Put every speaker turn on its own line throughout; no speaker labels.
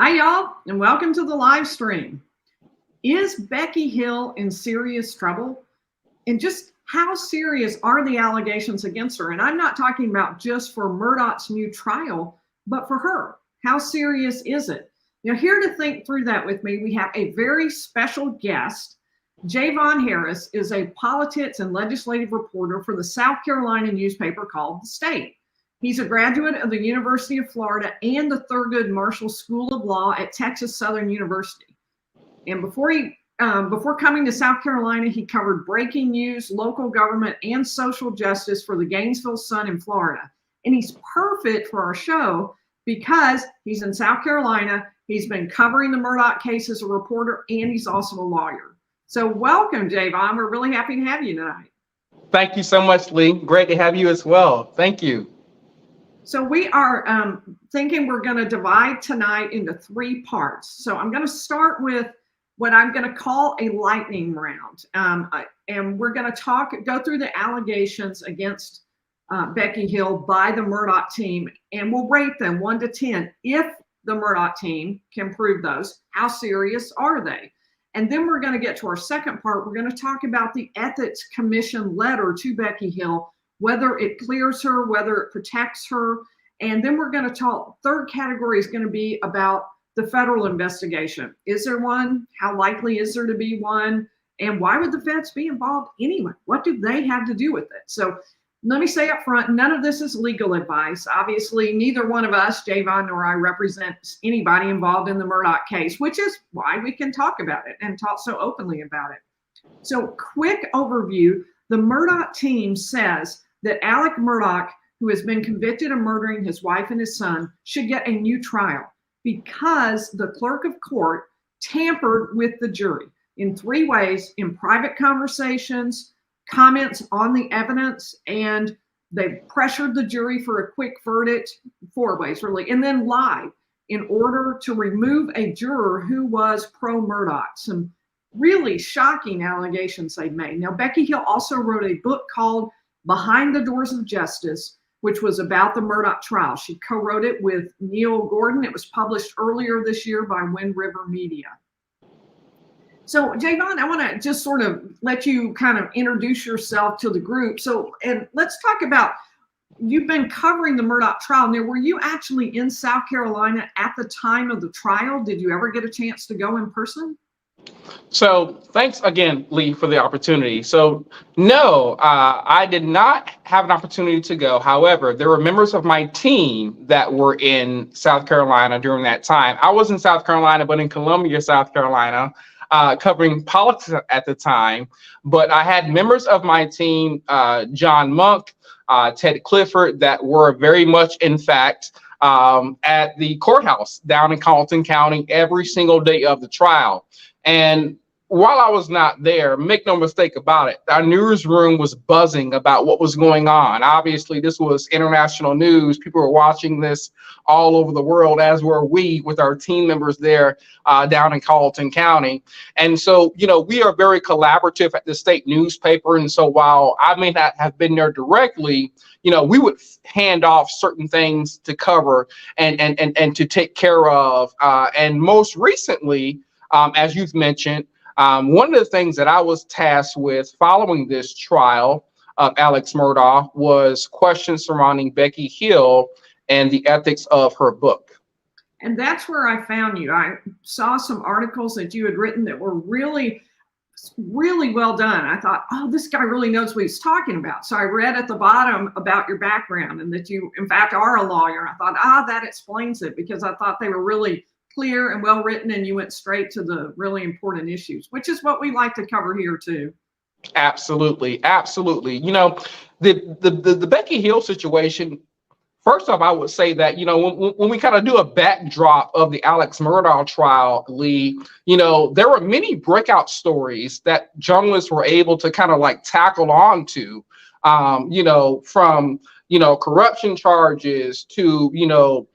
Hi, y'all, and welcome to the live stream. Is Becky Hill in serious trouble? And just how serious are the allegations against her? And I'm not talking about just for Murdaugh's new trial, but for her. How serious is it? Now, here to think through that with me, we have a very special guest. Javon Harris is a politics and legislative reporter for the South Carolina newspaper called The State. He's a graduate of the University of Florida and the Thurgood Marshall School of Law at Texas Southern University. And before coming to South Carolina, he covered breaking news, local government, and social justice for the Gainesville Sun in Florida. And he's perfect for our show because he's in South Carolina. He's been covering the Murdaugh case as a reporter, and he's also a lawyer. So welcome, Javon. We're really happy to have you tonight.
Thank you so much, Lee. Great to have you as well. Thank you.
So we are thinking we're going to divide tonight into 3 parts. So I'm going to start with what I'm going to call a lightning round. And we're going to go through the allegations against Becky Hill by the Murdaugh team, and we'll rate them 1 to 10. If the Murdaugh team can prove those, how serious are they? And then we're going to get to our second part. We're going to talk about the Ethics Commission letter to Becky Hill, whether it clears her, whether it protects her. And then we're going to talk, third category is going to be about the federal investigation. Is there one? How likely is there to be one? And why would the feds be involved anyway? What do they have to do with it? So let me say up front, none of this is legal advice. Obviously, neither one of us, Javon nor I, represents anybody involved in the Murdaugh case, which is why we can talk about it and talk so openly about it. So quick overview, the Murdaugh team says that Alec Murdaugh, who has been convicted of murdering his wife and his son, should get a new trial because the clerk of court tampered with the jury in 3 ways: in private conversations, comments on the evidence, and they pressured the jury for a quick verdict, 4 ways really, and then lied in order to remove a juror who was pro-Murdaugh. Some really shocking allegations they made. Now, Becky Hill also wrote a book called Behind the Doors of Justice, which was about the Murdaugh trial. She co-wrote it with Neil Gordon. It was published earlier this year by Wind River Media. So Javon, I want to just sort of let you kind of introduce yourself to the group. So, and let's talk about, you've been covering the Murdaugh trial. Now, were you actually in South Carolina at the time of the trial? Did you ever get a chance to go in person?
So thanks again, Lee, for the opportunity. So no, I did not have an opportunity to go. However, there were members of my team that were in South Carolina during that time. I was in South Carolina, but in Columbia, South Carolina, covering politics at the time. But I had members of my team, John Monk, Ted Clifford, that were very much, in fact, at the courthouse down in Colleton County every single day of the trial. And while I was not there, make no mistake about it, our newsroom was buzzing about what was going on. Obviously, this was international news. People were watching this all over the world, as were we with our team members there down in Colleton County. And so, you know, we are very collaborative at the state newspaper. And so while I may not have been there directly, you know, we would hand off certain things to cover and to take care of. And most recently, as you've mentioned, one of the things that I was tasked with following this trial of Alex Murdaugh was questions surrounding Becky Hill and the ethics of her book.
And that's where I found you. I saw some articles that you had written that were really, really well done. I thought, oh, this guy really knows what he's talking about. So I read at the bottom about your background and that you, in fact, are a lawyer. I thought, that explains it, because I thought they were really clear and well written, and you went straight to the really important issues, which is what we like to cover here too.
Absolutely, absolutely. You know, the Becky Hill situation. First off, I would say that, you know, when we kind of do a backdrop of the Alex Murdaugh trial, Lee, you know, there were many breakout stories that journalists were able to kind of like tackle on to, you know, from, you know, corruption charges to, you know,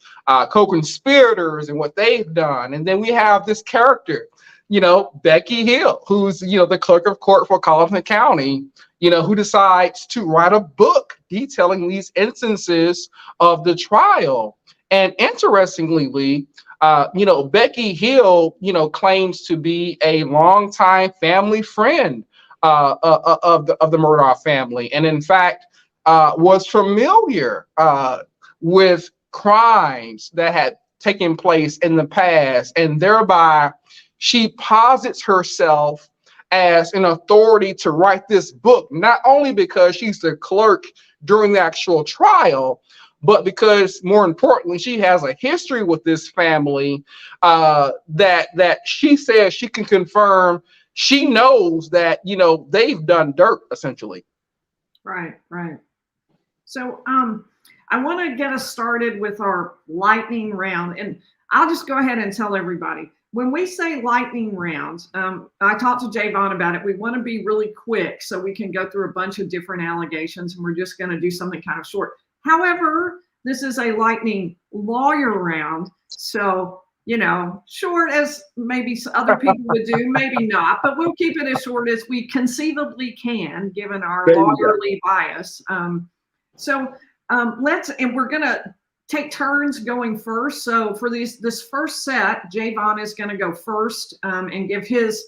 co-conspirators and what they've done. And then we have this character, you know, Becky Hill, who's, you know, the clerk of court for Colleton County, you know, who decides to write a book detailing these instances of the trial. And interestingly, Lee, Becky Hill, claims to be a longtime family friend of the Murdaugh family, and in fact, was familiar with crimes that had taken place in the past, and thereby she posits herself as an authority to write this book, not only because she's the clerk during the actual trial, but because more importantly, she has a history with this family that she says she can confirm. She knows that, they've done dirt, essentially.
Right. So I want to get us started with our lightning round. And I'll just go ahead and tell everybody, when we say lightning round, I talked to Javon about it. We want to be really quick so we can go through a bunch of different allegations, and we're just going to do something kind of short. However, this is a lightning lawyer round. So, short as maybe other people would do, maybe not, but we'll keep it as short as we conceivably can, given our lawyerly bias. We're going to take turns going first. So for this first set, Javon is going to go first and give his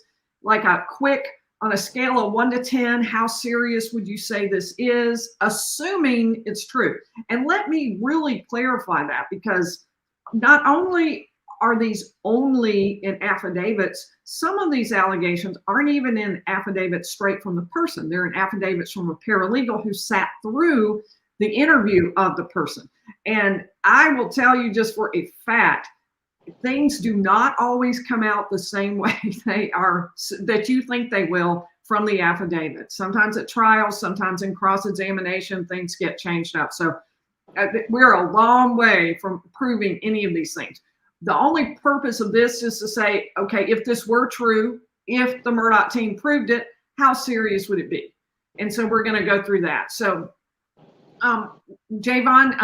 a quick, on a scale of 1 to 10, how serious would you say this is, assuming it's true? And let me really clarify that, because not only are these only in affidavits, some of these allegations aren't even in affidavits straight from the person. They're in affidavits from a paralegal who sat through the interview of the person. And I will tell you, just for a fact, things do not always come out the same way that you think they will from the affidavit. Sometimes at trial, sometimes in cross-examination, things get changed up. So we're a long way from proving any of these things. The only purpose of this is to say, okay, if this were true, if the Murdaugh team proved it, how serious would it be? And so we're going to go through that. So Javon,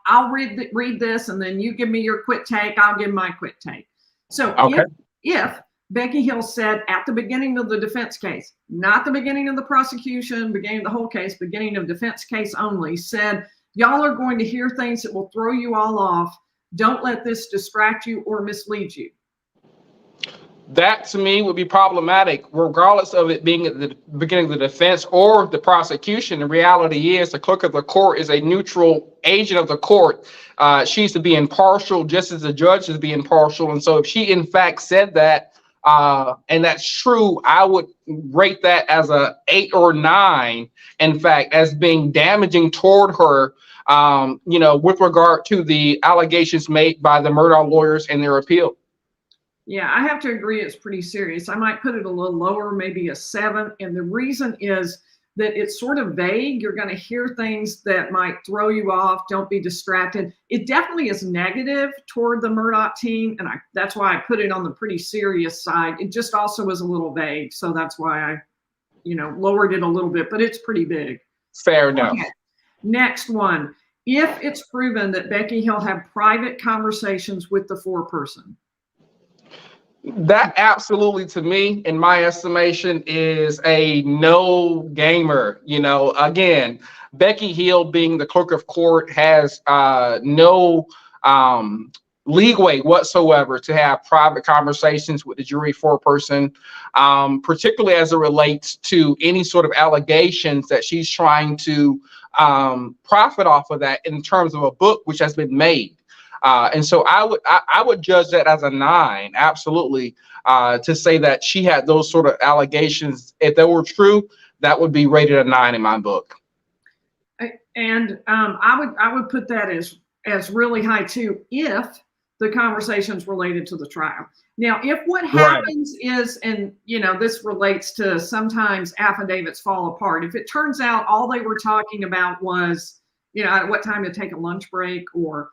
I'll read this, and then you give me your quick take. I'll give my quick take. So
okay.
if Becky Hill said at the beginning of the defense case, not the beginning of the prosecution, beginning of the whole case, beginning of defense case only, said, y'all are going to hear things that will throw you all off. Don't let this distract you or mislead you.
That to me would be problematic, regardless of it being at the beginning of the defense or the prosecution. The reality is the clerk of the court is a neutral agent of the court. She's to be impartial, just as the judge is to be impartial. And so if she in fact said that, and that's true, I would rate that as a 8 or 9, in fact, as being damaging toward her, with regard to the allegations made by the Murdaugh lawyers in their appeal.
Yeah, I have to agree it's pretty serious. I might put it a little lower, maybe a 7. And the reason is that it's sort of vague. You're going to hear things that might throw you off. Don't be distracted. It definitely is negative toward the Murdaugh team. And that's why I put it on the pretty serious side. It just also was a little vague. So that's why I, lowered it a little bit, but it's pretty big.
Fair enough.
Okay. Next one. If it's proven that Becky Hill had private conversations with the foreperson.
That absolutely, to me, in my estimation, is a no gamer. Again, Becky Hill, being the clerk of court, has no leeway whatsoever to have private conversations with the jury foreperson, particularly as it relates to any sort of allegations that she's trying to profit off of that in terms of a book which has been made. And so I would judge that as a 9, absolutely, to say that she had those sort of allegations. If they were true, that would be rated a 9 in my book.
And I would put that as really high too, if the conversations related to the trial. Now, if what happens is, and this relates to sometimes affidavits fall apart. If it turns out all they were talking about was, at what time to take a lunch break, or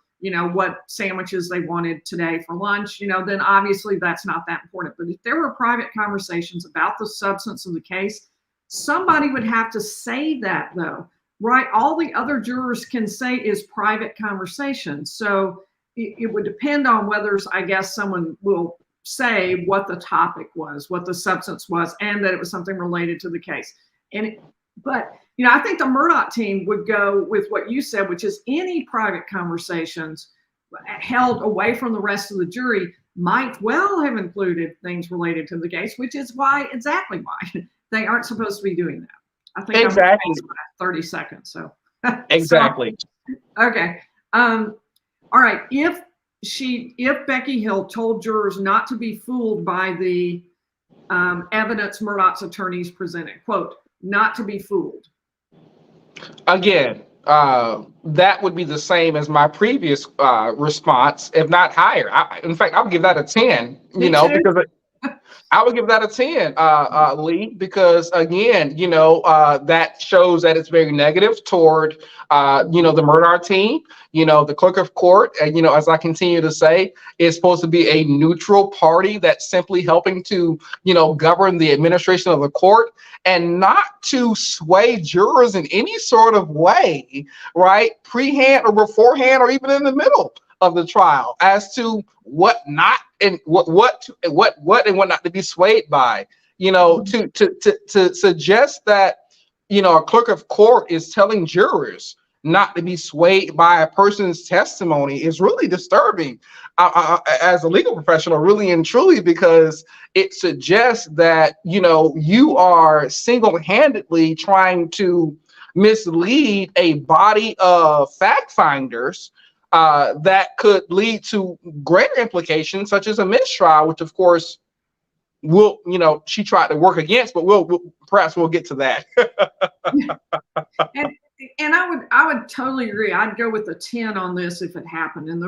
what sandwiches they wanted today for lunch, then obviously that's not that important. But if there were private conversations about the substance of the case, somebody would have to say that, though, right? All the other jurors can say is private conversation. So it would depend on whether, I guess, someone will say what the topic was, what the substance was, and that it was something related to the case. But I think the Murdaugh team would go with what you said, which is any private conversations held away from the rest of the jury might well have included things related to the case, which is exactly why they aren't supposed to be doing that. I think
exactly.
I'm 30 seconds. So
exactly.
Okay. All right. If Becky Hill told jurors not to be fooled by the evidence Murdaugh's attorneys presented, quote, not to be fooled.
Again, that would be the same as my previous response, if not higher. In fact, I would give that a 10, because I would give that a 10, Lee, because again, that shows that it's very negative toward, the Murdaugh team. The clerk of court, as I continue to say, is supposed to be a neutral party that's simply helping to, govern the administration of the court and not to sway jurors in any sort of way, right? Prehand or beforehand or even in the middle of the trial as to what not and what and what not to be swayed by. To suggest that a clerk of court is telling jurors not to be swayed by a person's testimony is really disturbing as a legal professional, really and truly, because it suggests that you are single-handedly trying to mislead a body of fact finders that could lead to greater implications, such as a mistrial, which of course she tried to work against, but perhaps we'll get to that.
And I would totally agree. I'd go with a 10 on this if it happened. And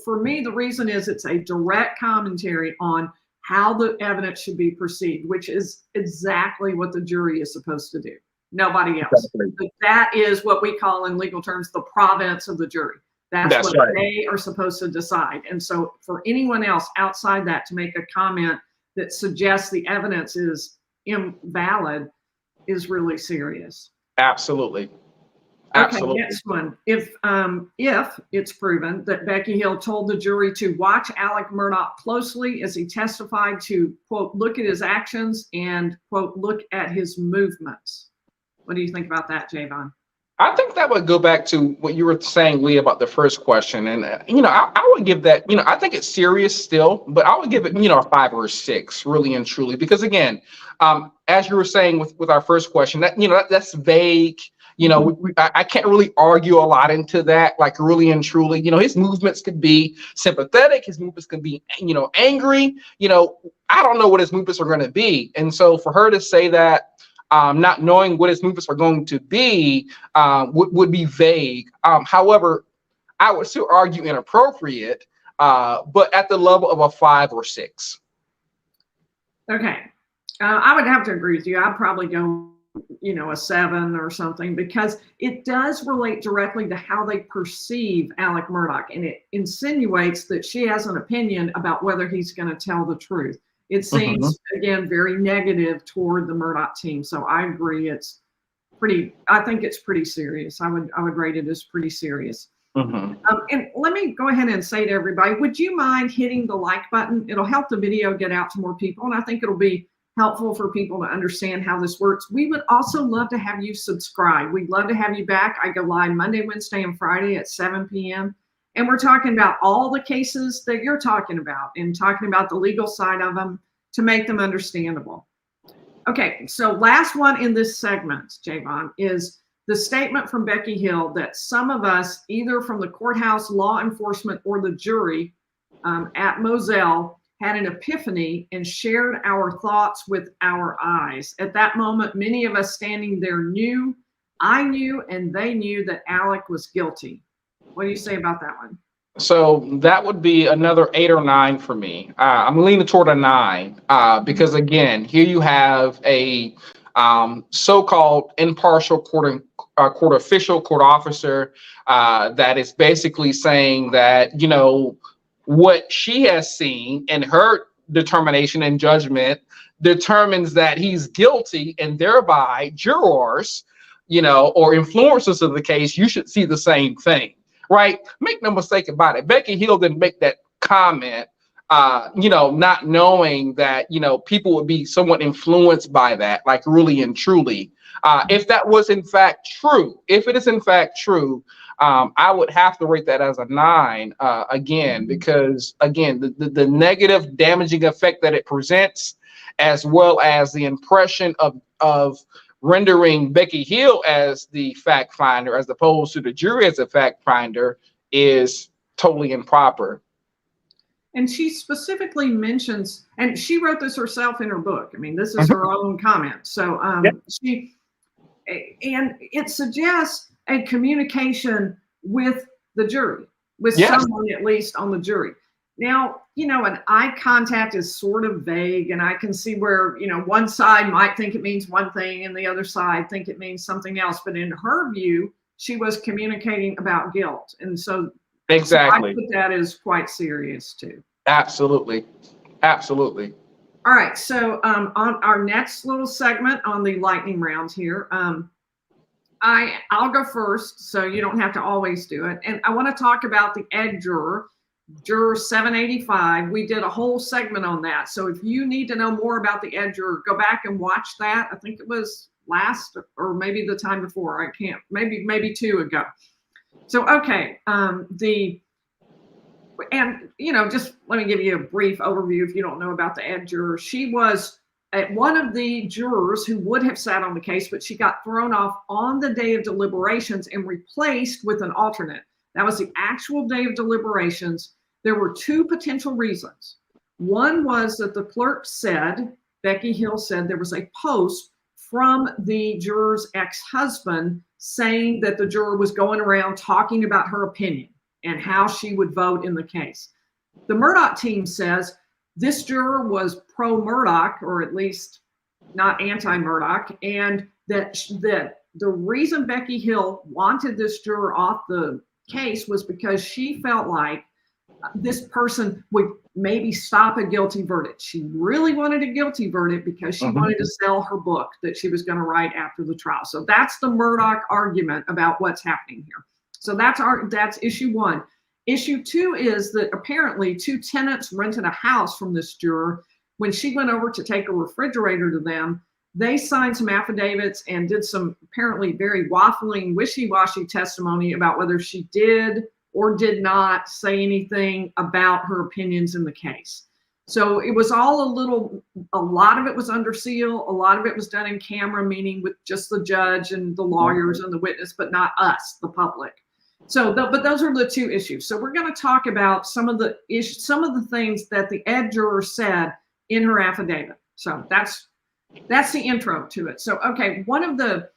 for me, the reason is it's a direct commentary on how the evidence should be perceived, which is exactly what the jury is supposed to do. Nobody else. Exactly. That is what we call in legal terms the province of the jury. That's what right. They are supposed to decide. And so for anyone else outside that to make a comment that suggests the evidence is invalid is really serious.
Absolutely.
Okay, next one. If it's proven that Becky Hill told the jury to watch Alec Murdaugh closely as he testified to, quote, look at his actions and, quote, look at his movements. What do you think about that, Javon?
I think that would go back to what you were saying, Lee, about the first question. And, I would give that, I think it's serious still, but I would give it, a 5 or a 6, really and truly. Because again, as you were saying with our first question, that's vague. I can't really argue a lot into that, like really and truly. His movements could be sympathetic. His movements could be, angry. I don't know what his movements are going to be. And so for her to say that, not knowing what his movements are going to be would be vague. However, I would still argue inappropriate, but at the level of a 5 or 6.
Okay. I would have to agree with you. I'd probably go a 7 or something, because it does relate directly to how they perceive Alec Murdaugh, and it insinuates that she has an opinion about whether he's going to tell the truth. It seems again very negative toward the Murdaugh team. So I agree, I think it's pretty serious. I would rate it as pretty serious. And let me go ahead and say to everybody, would you mind hitting the like button? It'll help the video get out to more people, and I think it'll be helpful for people to understand how this works. We would also love to have you subscribe. We'd love to have you back. I go live Monday, Wednesday, and Friday at 7 p.m. And we're talking about all the cases that you're talking about and talking about the legal side of them to make them understandable. Okay, so last one in this segment, Javon, is the statement from Becky Hill that some of us, either from the courthouse, law enforcement, or the jury at Moselle, had an epiphany and shared our thoughts with our eyes. At that moment, many of us standing there knew, I knew, and they knew that Alec was guilty. What do you say about that one?
So that would be another 8 or 9 for me. I'm leaning toward a 9 because again, here you have a so-called impartial court official, court officer that is basically saying that, what she has seen and her determination and judgment determines that he's guilty, and thereby jurors, or influencers of the case, you should see the same thing, right? Make no mistake about it. Becky Hill didn't make that comment, not knowing that, people would be somewhat influenced by that, like really and truly. If that was in fact true, if it is in fact true, I would have to rate that as a 9 again, because again, the negative damaging effect that it presents, as well as the impression of rendering Becky Hill as the fact finder as opposed to the jury as a fact finder, is totally improper.
And she specifically mentions, and she wrote this herself in her book. I mean, this is her own comment. So and it suggests a communication with the jury, with someone at least on the jury. Now, an eye contact is sort of vague, and I can see where, one side might think it means one thing and the other side think it means something else. But in her view, she was communicating about guilt. And so
exactly,
I put that as quite serious too.
Absolutely. Absolutely.
All right. So on our next little segment on the lightning round here, I'll go first, so you don't have to always do it. And I want to talk about the egg juror 785. We did a whole segment on that. So if you need to know more about the egg juror, go back and watch that. I think it was last or maybe the time before. I can't, maybe 2 ago. So, okay. Just let me give you a brief overview if you don't know about the egg juror. She was one of the jurors who would have sat on the case, but she got thrown off on the day of deliberations and replaced with an alternate. That was the actual day of deliberations. There were 2 potential reasons. One was that the clerk said, Becky Hill said, there was a post from the juror's ex-husband saying that the juror was going around talking about her opinion and how she would vote in the case. The Murdaugh team says this juror was pro-Murdaugh, or at least not anti-Murdaugh, and that the reason Becky Hill wanted this juror off the case was because she felt like this person would maybe stop a guilty verdict. She really wanted a guilty verdict because she wanted to sell her book that she was going to write after the trial. So that's the Murdaugh argument about what's happening here. So that's issue 1. Issue 2 is that apparently 2 tenants rented a house from this juror. When she went over to take a refrigerator to them, they signed some affidavits and did some apparently very waffling, wishy-washy testimony about whether she did or did not say anything about her opinions in the case. So it was all a lot of it was under seal. A lot of it was done in camera, meaning with just the judge and the lawyers and the witness, but not us, the public. So, but those are the 2 issues. So we're going to talk about some of the things that the egg juror said in her affidavit. So that's the intro to it. So, okay, one of the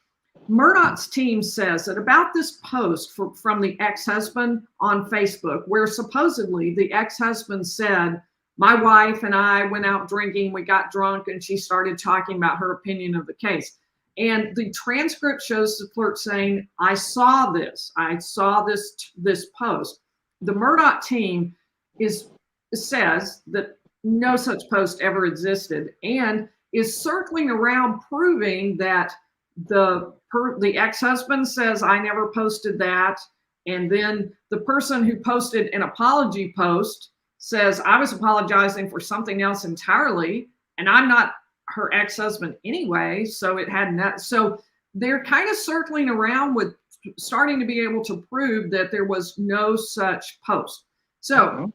Murdaugh's team says that about this post from the ex-husband on Facebook, where supposedly the ex-husband said, my wife and I went out drinking, we got drunk, and she started talking about her opinion of the case. And the transcript shows the clerk saying, I saw this post. The Murdaugh team says that no such post ever existed and is circling around proving that the ex-husband says, I never posted that. And then the person who posted an apology post says, I was apologizing for something else entirely, and I'm not her ex-husband anyway, so it had not. So they're kind of circling around with starting to be able to prove that there was no such post. So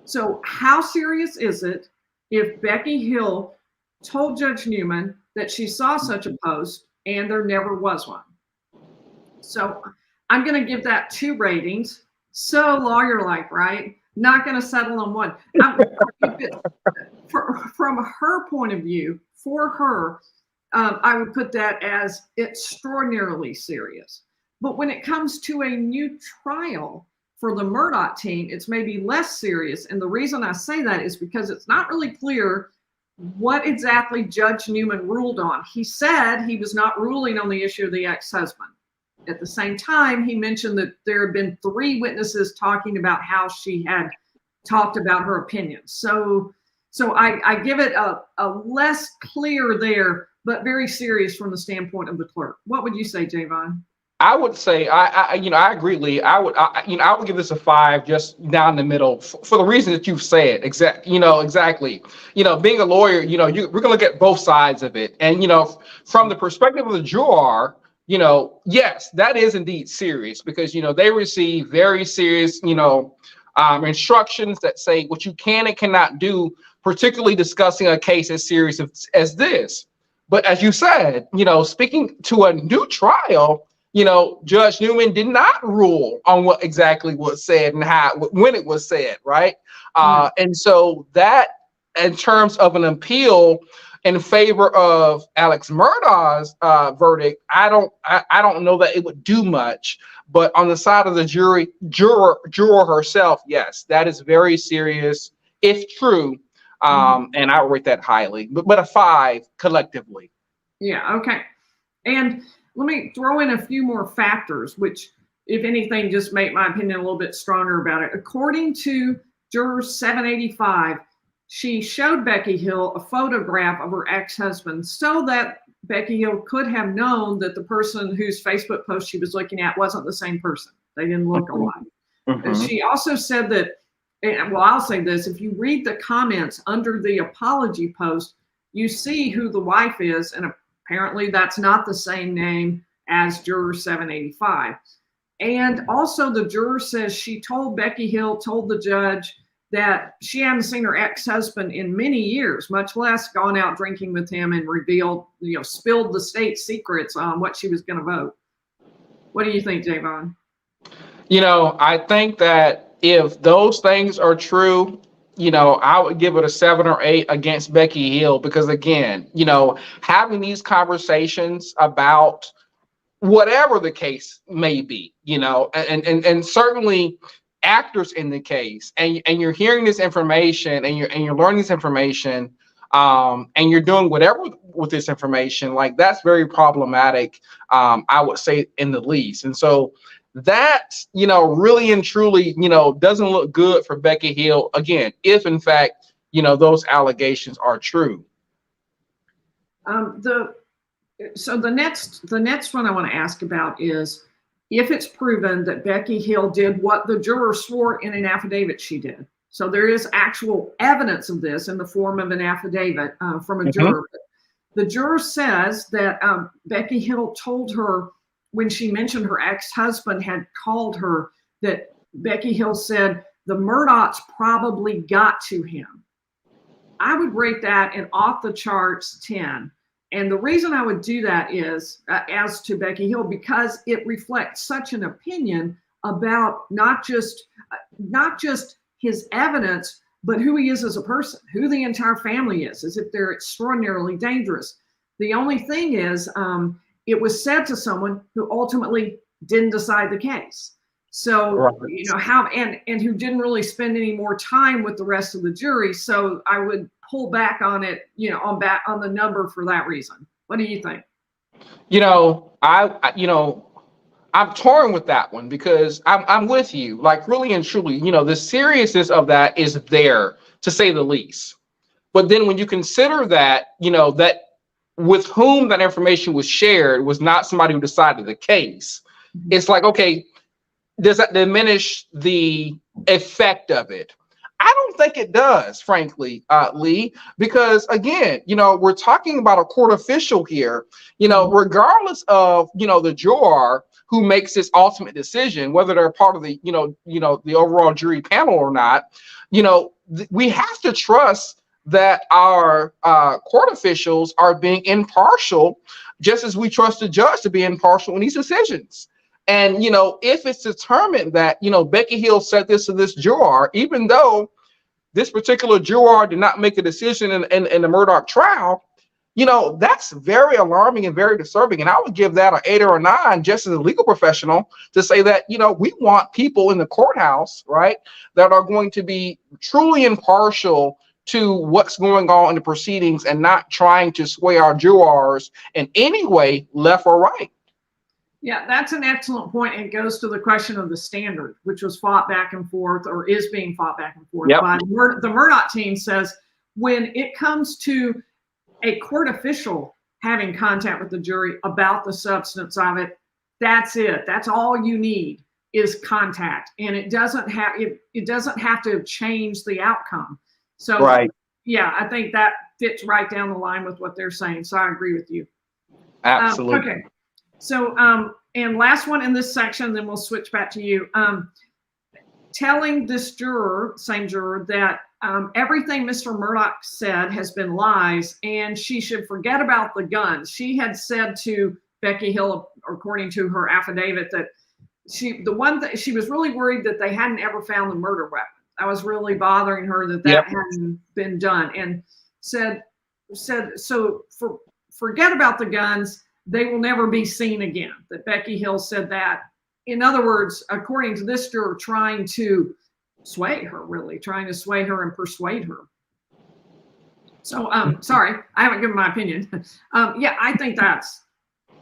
so how serious is it if Becky Hill told Judge Newman that she saw such a post and there never was one? So I'm going to give that 2 ratings. So lawyer-like, right? Not going to settle on one. From her point of view, for her, I would put that as extraordinarily serious. But when it comes to a new trial for the Murdaugh team, it's maybe less serious. And the reason I say that is because it's not really clear what exactly Judge Newman ruled on. He said he was not ruling on the issue of the ex-husband. At the same time, he mentioned that there had been 3 witnesses talking about how she had talked about her opinions. So I give it a less clear there, but very serious from the standpoint of the clerk. What would you say, Javon?
I would say, I agree, Lee. I would give this a 5, just down the middle, for the reason that you've said. Exactly. Being a lawyer, we're gonna look at both sides of it, and from the perspective of the juror, yes, that is indeed serious because, they receive very serious, instructions that say what you can and cannot do, particularly discussing a case as serious as this. But as you said, speaking to a new trial, Judge Newman did not rule on what exactly was said and when it was said, right? And so that, in terms of an appeal in favor of Alex Murdaugh's verdict, I don't know that it would do much. But on the side of the juror herself, yes, that is very serious if true. And I would rate that highly, but a 5 collectively.
Yeah. Okay. And let me throw in a few more factors, which, if anything, just make my opinion a little bit stronger about it. According to juror 785, she showed Becky Hill a photograph of her ex-husband so that Becky Hill could have known that the person whose Facebook post she was looking at wasn't the same person. They didn't look alike. She also said that, well, I'll say this, if you read the comments under the apology post, you see who the wife is, and apparently that's not the same name as juror 785. And also the juror says Becky Hill told the judge that she hadn't seen her ex-husband in many years, much less gone out drinking with him and revealed, spilled the state secrets on what she was going to vote. What do you think, Javon?
I think that if those things are true, I would give it a 7 or 8 against Becky Hill, because again, having these conversations about whatever the case may be, and certainly actors in the case, and you're hearing this information and you're learning this information, and you're doing whatever with this information, like that's very problematic, I would say, in the least. And so that, really and truly, doesn't look good for Becky Hill, again, if in fact, those allegations are true.
So the next one I want to ask about is, if it's proven that Becky Hill did what the juror swore in an affidavit she did. So there is actual evidence of this in the form of an affidavit from a juror. The juror says that Becky Hill told her, when she mentioned her ex-husband had called her, that Becky Hill said, the Murdaughs probably got to him. I would rate that an off the charts 10. And the reason I would do that is, as to Becky Hill, because it reflects such an opinion about not just his evidence, but who he is as a person, who the entire family is, as if they're extraordinarily dangerous. The only thing is, it was said to someone who ultimately didn't decide the case. So, right. And who didn't really spend any more time with the rest of the jury. So I would pull back on it, on the number for that reason. What do you think?
I'm torn with that one, because I'm with you, like, really and truly, the seriousness of that is there, to say the least. But then when you consider that, that with whom that information was shared was not somebody who decided the case, it's like, okay, does that diminish the effect of it? I don't think it does, frankly, Lee, because again, we're talking about a court official here, regardless of, the juror who makes this ultimate decision, whether they're part of the, the overall jury panel or not, we have to trust that our court officials are being impartial, just as we trust the judge to be impartial in these decisions. And, if it's determined that, Becky Hill said this to this juror, even though this particular juror did not make a decision in the Murdaugh trial, that's very alarming and very disturbing. And I would give that an 8 or a 9, just as a legal professional, to say that, we want people in the courthouse, right, that are going to be truly impartial to what's going on in the proceedings and not trying to sway our jurors in any way, left or right.
Yeah, that's an excellent point. It goes to the question of the standard, which was fought back and forth, or is being fought back and forth.
Yep.
By the Murdaugh team says, when it comes to a court official having contact with the jury about the substance of it, that's it. That's all you need is contact, and it doesn't have to change the outcome. So, right. Yeah, I think that fits right down the line with what they're saying. So I agree with you.
Absolutely.
Okay. So, and last one in this section, then we'll switch back to you. Telling this juror, same juror, that everything Mr. Murdaugh said has been lies and she should forget about the guns. She had said to Becky Hill, according to her affidavit, that she was really worried that they hadn't ever found the murder weapon. That was really bothering her that hadn't been done, and said so forget about the guns. They will never be seen again. That Becky Hill said that. In other words, according to this juror, trying to sway her and persuade her. So, sorry, I haven't given my opinion. Yeah, I think that's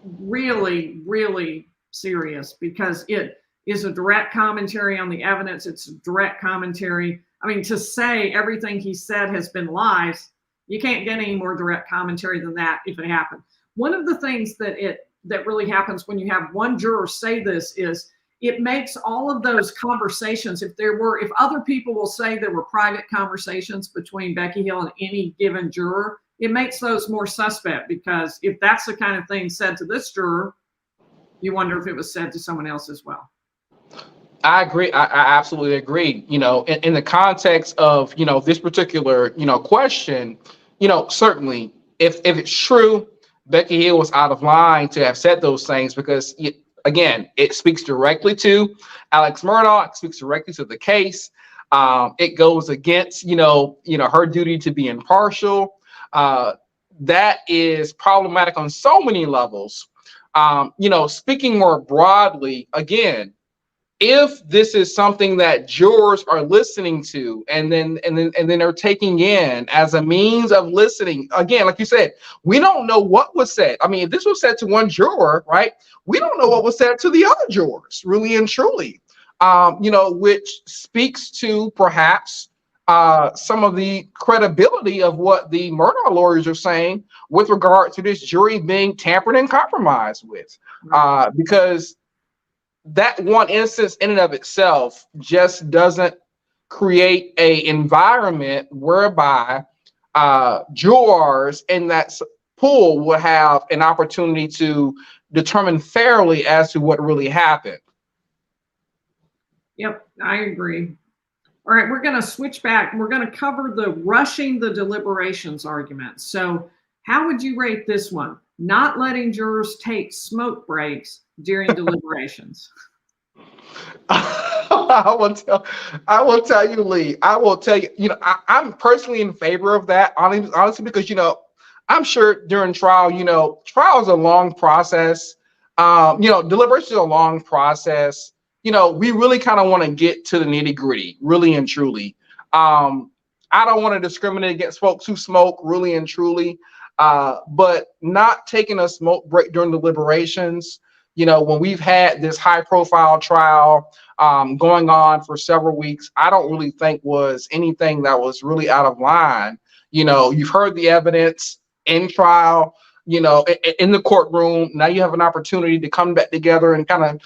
really, really serious because it is a direct commentary on the evidence. It's a direct commentary. I mean, to say everything he said has been lies, you can't get any more direct commentary than that if it happened. One of the things that really happens when you have one juror say this is it makes all of those conversations, if other people will say there were private conversations between Becky Hill and any given juror, it makes those more suspect, because if that's the kind of thing said to this juror, you wonder if it was said to someone else as well.
I agree. I absolutely agree. In the context of, this particular, question, certainly if it's true, Becky Hill was out of line to have said those things because, again, it speaks directly to Alex Murdaugh. It speaks directly to the case. It goes against, her duty to be impartial. That is problematic on so many levels. Speaking more broadly, again, if this is something that jurors are listening to and then they're taking in as a means of listening, again, like you said, we don't know what was said. I mean, if this was said to one juror, right, we don't know what was said to the other jurors, really and truly, which speaks to perhaps some of the credibility of what the Murdaugh lawyers are saying with regard to this jury being tampered and compromised with, because that one instance in and of itself just doesn't create a environment whereby jurors in that pool will have an opportunity to determine fairly as to what really happened.
Yep, I agree. All right, we're going to switch back. We're going to cover the rushing the deliberations argument. So how would you rate this one? Not letting jurors take smoke breaks during deliberations.
I will tell you, Lee. I will tell you, I'm personally in favor of that, honestly, because, I'm sure during trial, trial is a long process. Deliberation is a long process. We really kind of want to get to the nitty gritty, really and truly. I don't want to discriminate against folks who smoke, really and truly. But not taking a smoke break during deliberations, when we've had this high profile trial going on for several weeks, I don't really think was anything that was really out of line. You've heard the evidence in trial, in the courtroom. Now you have an opportunity to come back together and kind of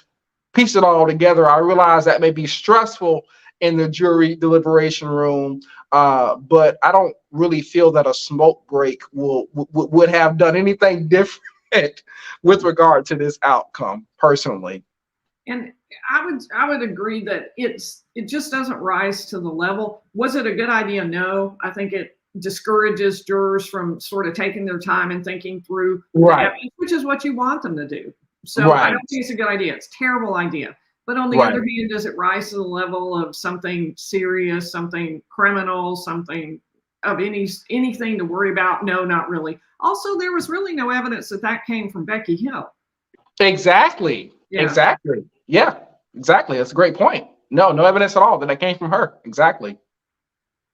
piece it all together. I realize that may be stressful in the jury deliberation room, but I don't really feel that a smoke break would have done anything different with regard to this outcome, personally.
And I would agree that it just doesn't rise to the level. Was it a good idea? No. I think it discourages jurors from sort of taking their time and thinking through the evidence, which is what you want them to do. So I don't think it's a good idea. It's a terrible idea. But on the other hand, does it rise to the level of something serious, something criminal, something of anything to worry about? No, not really. Also, there was really no evidence that came from Becky Hill.
Exactly. Yeah. Exactly. Yeah, exactly. That's a great point. No evidence at all that came from her. Exactly.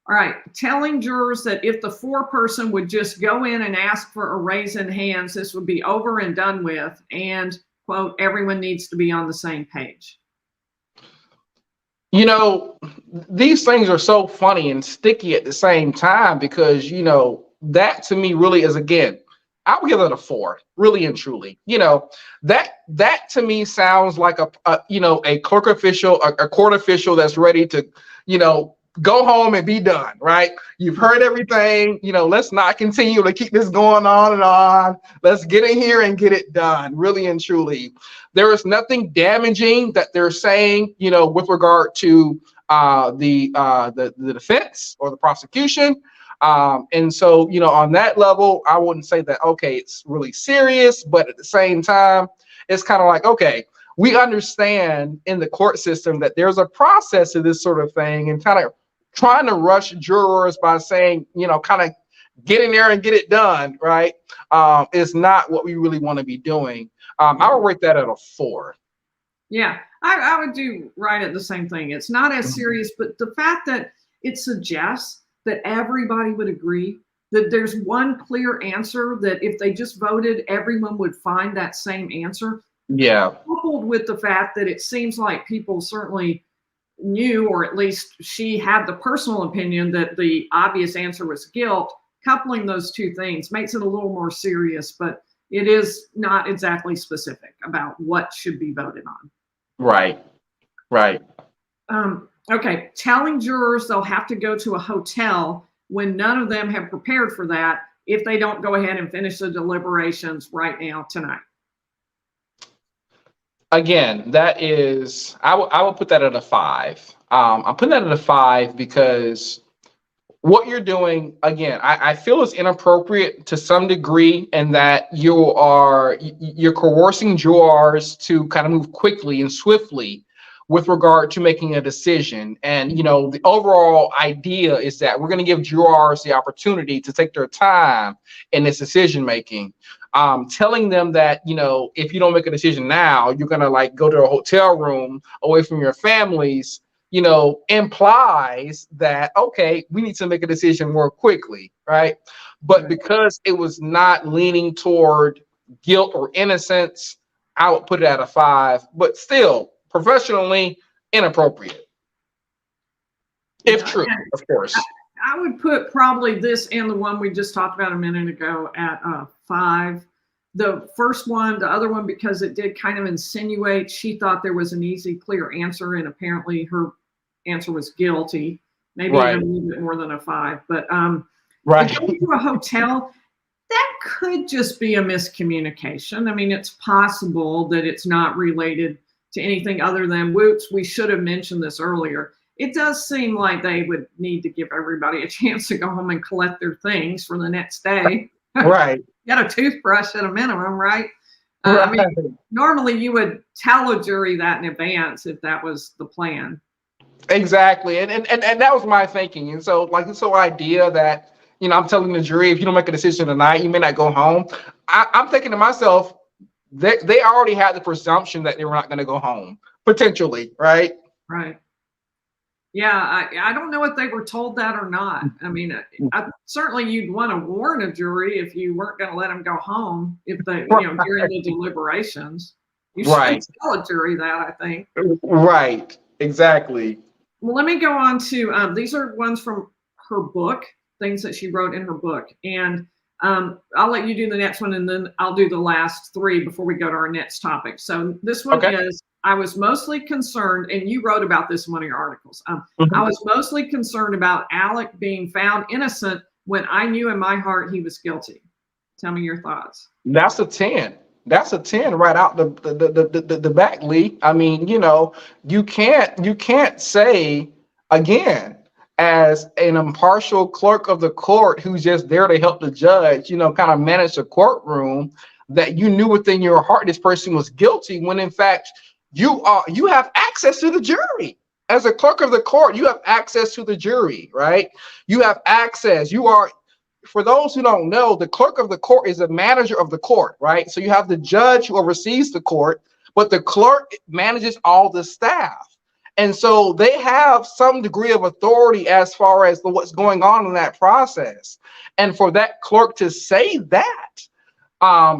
All right. Telling jurors that if the foreperson would just go in and ask for a raise in hands, this would be over and done with. And, quote, everyone needs to be on the same page. These things are so funny and sticky at the same time because, that to me really is, again, I would give it a 4, really and truly. That to me sounds like a clerk official, a court official that's ready to,
go home and be done, right? You've heard everything, let's not continue to keep this going on and on. Let's get in here and get it done, really and truly. There is nothing damaging that they're saying, with regard to the defense or the prosecution. And so, on that level, I wouldn't say that, okay, it's really serious, but at the same time, it's kind of like, okay, we understand in the court system that there's a process to this sort of thing, and kind of trying to rush jurors by saying, kind of get in there and get it done, right? Is not what we really want to be doing. I would rate that at a 4.
Yeah, I would do right at the same thing. It's not as serious, but the fact that it suggests that everybody would agree that there's one clear answer, that if they just voted, everyone would find that same answer.
Yeah.
Coupled with the fact that it seems like people certainly knew, or at least she had the personal opinion that the obvious answer was guilt. Coupling those two things makes it a little more serious, but it is not exactly specific about what should be voted on.
Right.
Okay, telling jurors they'll have to go to a hotel when none of them have prepared for that if they don't go ahead and finish the deliberations right now tonight.
Again, that is, I will put that at a 5. I'm putting that at a 5 because what you're doing, again, I feel is inappropriate to some degree, in that you're coercing jurors to kind of move quickly and swiftly with regard to making a decision. And, the overall idea is that we're going to give jurors the opportunity to take their time in this decision making. Telling them that, if you don't make a decision now, you're going to go to a hotel room away from your families, implies that, okay, we need to make a decision more quickly, right? But because it was not leaning toward guilt or innocence, I would put it at a 5, but still professionally inappropriate. If true, of course.
I would put probably this and the one we just talked about a minute ago at 5. The first one, the other one, because it did kind of insinuate she thought there was an easy, clear answer, and apparently her answer was guilty. Maybe even a little bit more than a 5. But going to a hotel, that could just be a miscommunication. I mean, it's possible that it's not related to anything other than, whoops, we should have mentioned this earlier. It does seem like they would need to give everybody a chance to go home and collect their things for the next day.
Right.
Got a toothbrush at a minimum, right? I mean, normally you would tell a jury that in advance if that was the plan.
Exactly. And that was my thinking. And so, this whole idea that, I'm telling the jury, if you don't make a decision tonight, you may not go home. I'm thinking to myself, they already had the presumption that they were not going to go home, potentially, right?
Right. Yeah, I don't know if they were told that or not. I mean, certainly you'd want to warn a jury if you weren't going to let them go home if they, during the deliberations. You should tell a jury that, I think.
Right. Exactly.
Well, let me go on to these are ones from her book, things that she wrote in her book, and I'll let you do the next one, and then I'll do the last 3 before we go to our next topic. So this one is, I was mostly concerned, and you wrote about this in one of your articles. I was mostly concerned about Alec being found innocent when I knew in my heart he was guilty. Tell me your thoughts. That's
a 10. That's a 10 right out the back, Lee. I mean, you can't say, again, as an impartial clerk of the court who's just there to help the judge, kind of manage the courtroom, that you knew within your heart this person was guilty, when in fact you have access to the jury. As a clerk of the court, you have access to the jury, right? You have access. You are, for those who don't know, the clerk of the court is a manager of the court, right? So you have the judge who oversees the court, but the clerk manages all the staff. And so they have some degree of authority as far as what's going on in that process. And for that clerk to say that,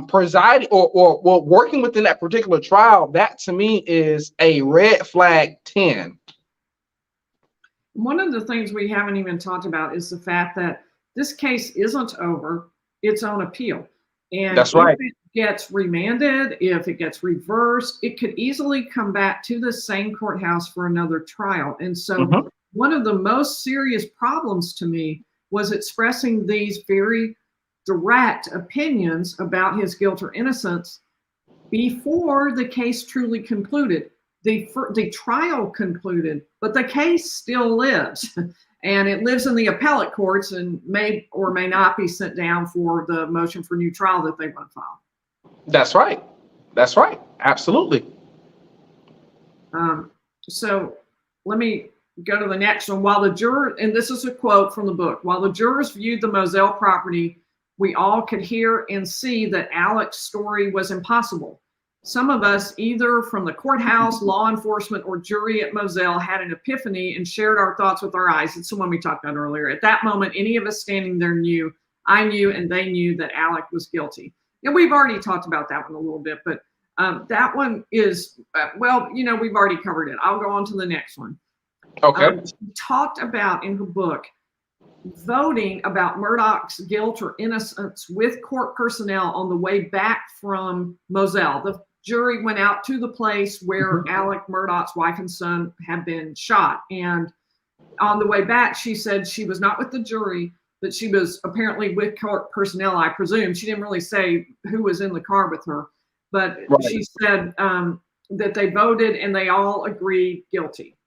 presiding or working within that particular trial, that to me is a red flag 10.
One of the things we haven't even talked about is the fact that this case isn't over, it's on appeal. And
that's right.
If it gets remanded, if it gets reversed, it could easily come back to the same courthouse for another trial. And so one of the most serious problems to me was expressing these very direct opinions about his guilt or innocence before the case truly concluded. The trial concluded, but the case still lives. And it lives in the appellate courts and may or may not be sent down for the motion for new trial that they want to file.
That's right. That's right. Absolutely.
So let me go to the next one. While the juror, and this is a quote from the book, while the jurors viewed the Moselle property, we all could hear and see that Alec's story was impossible. Some of us, either from the courthouse, law enforcement, or jury at Moselle, had an epiphany and shared our thoughts with our eyes. It's the one we talked about earlier. At that moment, any of us standing there knew, I knew, and they knew that Alec was guilty. And we've already talked about that one a little bit, but that one is, well, you know, we've already covered it. I'll go on to the next one.
Okay.
She talked about in her book voting about Murdaugh's guilt or innocence with court personnel on the way back from Moselle. The jury went out to the place where Alec Murdaugh's wife and son had been shot. And on the way back, she said she was not with the jury, but she was apparently with court personnel, I presume. She didn't really say who was in the car with her, but right. She said that they voted and they all agreed guilty.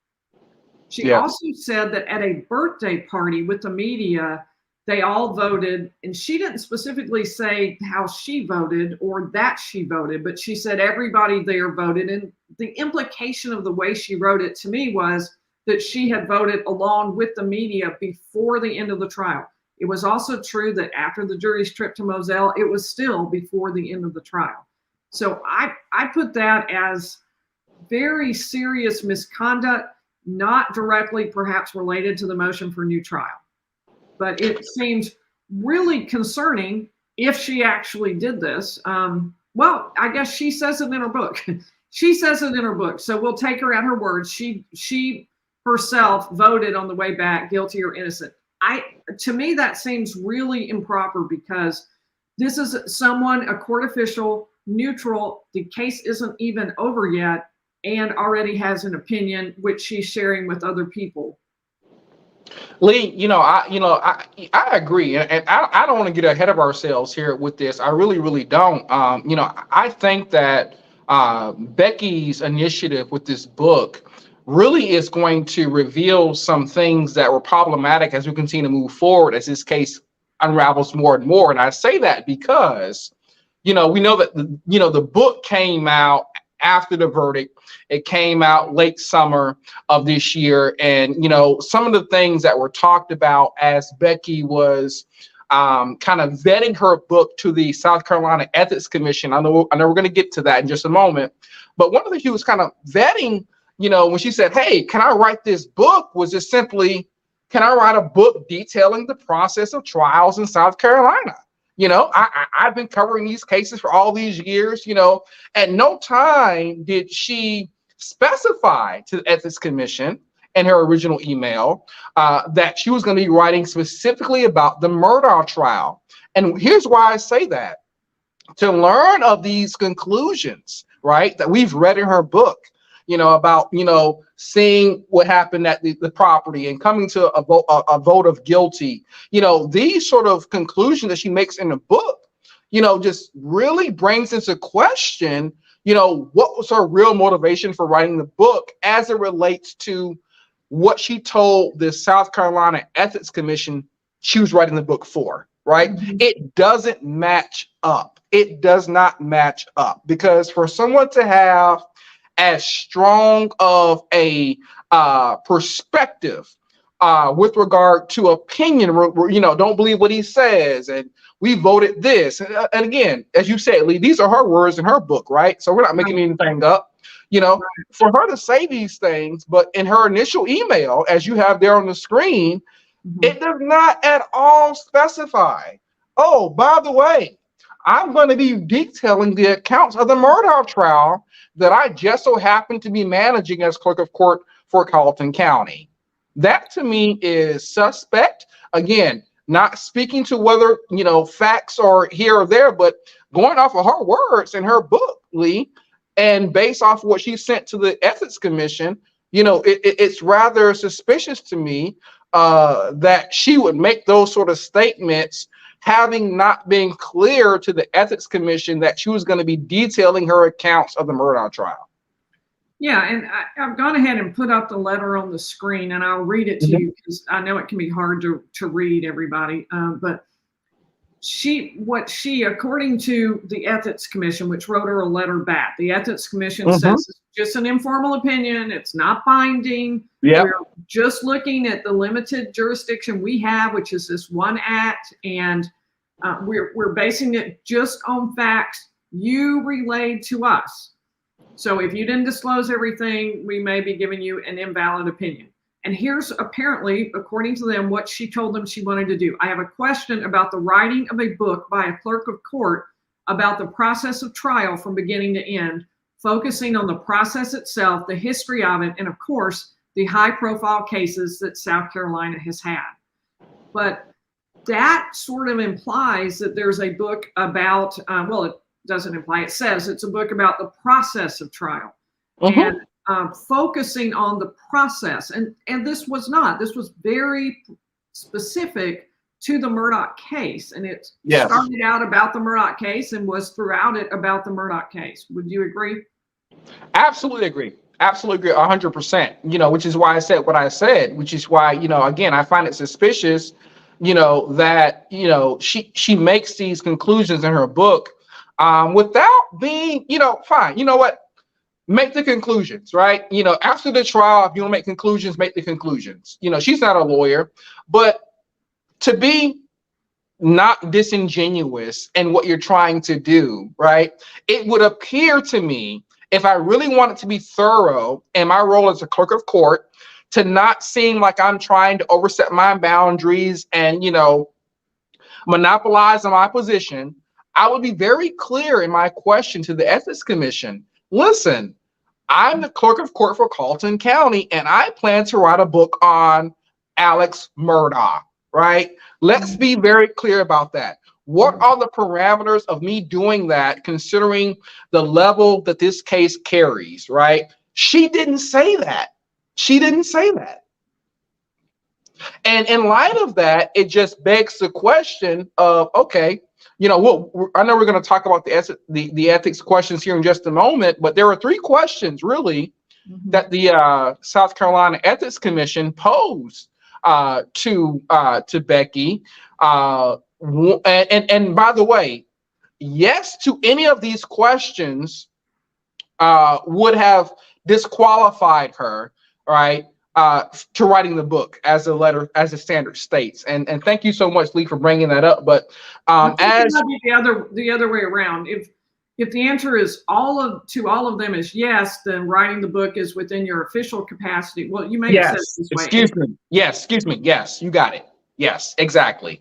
She also said that at a birthday party with the media, they all voted, and she didn't specifically say how she voted or that she voted, but she said everybody there voted. And the implication of the way she wrote it to me was that she had voted along with the media before the end of the trial. It was also true that after the jury's trip to Moselle, it was still before the end of the trial. So I put that as very serious misconduct, not directly perhaps related to the motion for new trial. But it seems really concerning if she actually did this. Well, I guess she says it in her book. She says it in her book. So we'll take her at her word. She herself voted on the way back, guilty or innocent. To me, that seems really improper because this is someone, a court official, neutral. The case isn't even over yet and already has an opinion which she's sharing with other people.
Lee, I agree, and I don't want to get ahead of ourselves here with this. I really don't. I think that Becky's initiative with this book really is going to reveal some things that were problematic as we continue to move forward, as this case unravels more and more. And I say that because, we know that the book came out after the verdict. It came out late summer of this year. And, some of the things that were talked about as Becky was kind of vetting her book to the South Carolina Ethics Commission. I know we're going to get to that in just a moment. But one of the things she was kind of vetting, when she said, hey, can I write this book, was just simply, can I write a book detailing the process of trials in South Carolina? I've been covering these cases for all these years, at no time did she specify to the Ethics Commission in her original email that she was going to be writing specifically about the Murdaugh trial. And here's why I say that. To learn of these conclusions, right, that we've read in her book, about, seeing what happened at the property and coming to a vote of guilty, these sort of conclusions that she makes in the book, just really brings into question, what was her real motivation for writing the book as it relates to what she told the South Carolina Ethics Commission she was writing the book for, right? Mm-hmm. It doesn't match up. It does not match up, because for someone to have as strong of a perspective with regard to opinion, don't believe what he says, and we voted this. And again, as you said, Lee, these are her words in her book, right? So we're not making anything up, for her to say these things, but in her initial email, as you have there on the screen, it does not at all specify, oh, by the way, I'm going to be detailing the accounts of the Murdaugh trial that I just so happen to be managing as clerk of court for Colleton County. That to me is suspect. Again, not speaking to whether, facts are here or there, but going off of her words in her book, Lee, and based off of what she sent to the Ethics Commission, it's rather suspicious to me that she would make those sort of statements, having not been clear to the Ethics Commission that she was going to be detailing her accounts of the Murdaugh trial.
Yeah, and I've gone ahead and put up the letter on the screen, and I'll read it to you because I know it can be hard to read, everybody. But according to the Ethics Commission, which wrote her a letter back, the Ethics Commission says it's just an informal opinion. It's not binding.
Yep.
We're just looking at the limited jurisdiction we have, which is this one act, and we're basing it just on facts you relayed to us. So if you didn't disclose everything, we may be giving you an invalid opinion. And here's apparently, according to them, what she told them she wanted to do. I have a question about the writing of a book by a clerk of court about the process of trial from beginning to end, focusing on the process itself, the history of it, and of course, the high-profile cases that South Carolina has had. But that sort of implies that there's a book about, well, it doesn't imply, it says it's a book about the process of trial. And focusing on the process. And this was not. This was very specific to the Murdaugh case. And it started out about the Murdaugh case and was throughout it about the Murdaugh case. Would you agree? Absolutely agree.
Absolutely agree 100%, which is why I said what I said, which is why, again, I find it suspicious, that, she makes these conclusions in her book without being, fine. You know what? Make the conclusions, right? After the trial, if you want to make conclusions, make the conclusions. She's not a lawyer, but to be not disingenuous in what you're trying to do, right? It would appear to me, if I really wanted to be thorough in my role as a clerk of court, to not seem like I'm trying to overstep my boundaries and, monopolize on my position, I would be very clear in my question to the Ethics Commission. Listen, I'm the clerk of court for Colleton County, and I plan to write a book on Alex Murdaugh, right? Let's be very clear about that. What are the parameters of me doing that, considering the level that this case carries, right? She didn't say that. She didn't say that. And in light of that, it just begs the question of, okay, I know we're going to talk about the ethics questions here in just a moment, but there are three questions really that the South Carolina Ethics Commission posed to Becky. And by the way, yes to any of these questions would have disqualified her, right, to writing the book, as the standard states. And thank you so much, Lee, for bringing that up. But as
the other way around, if the answer is all of them is yes, then writing the book is within your official capacity. Well, you may have said it this way.
Excuse me. Yes, you got it. Yes, exactly.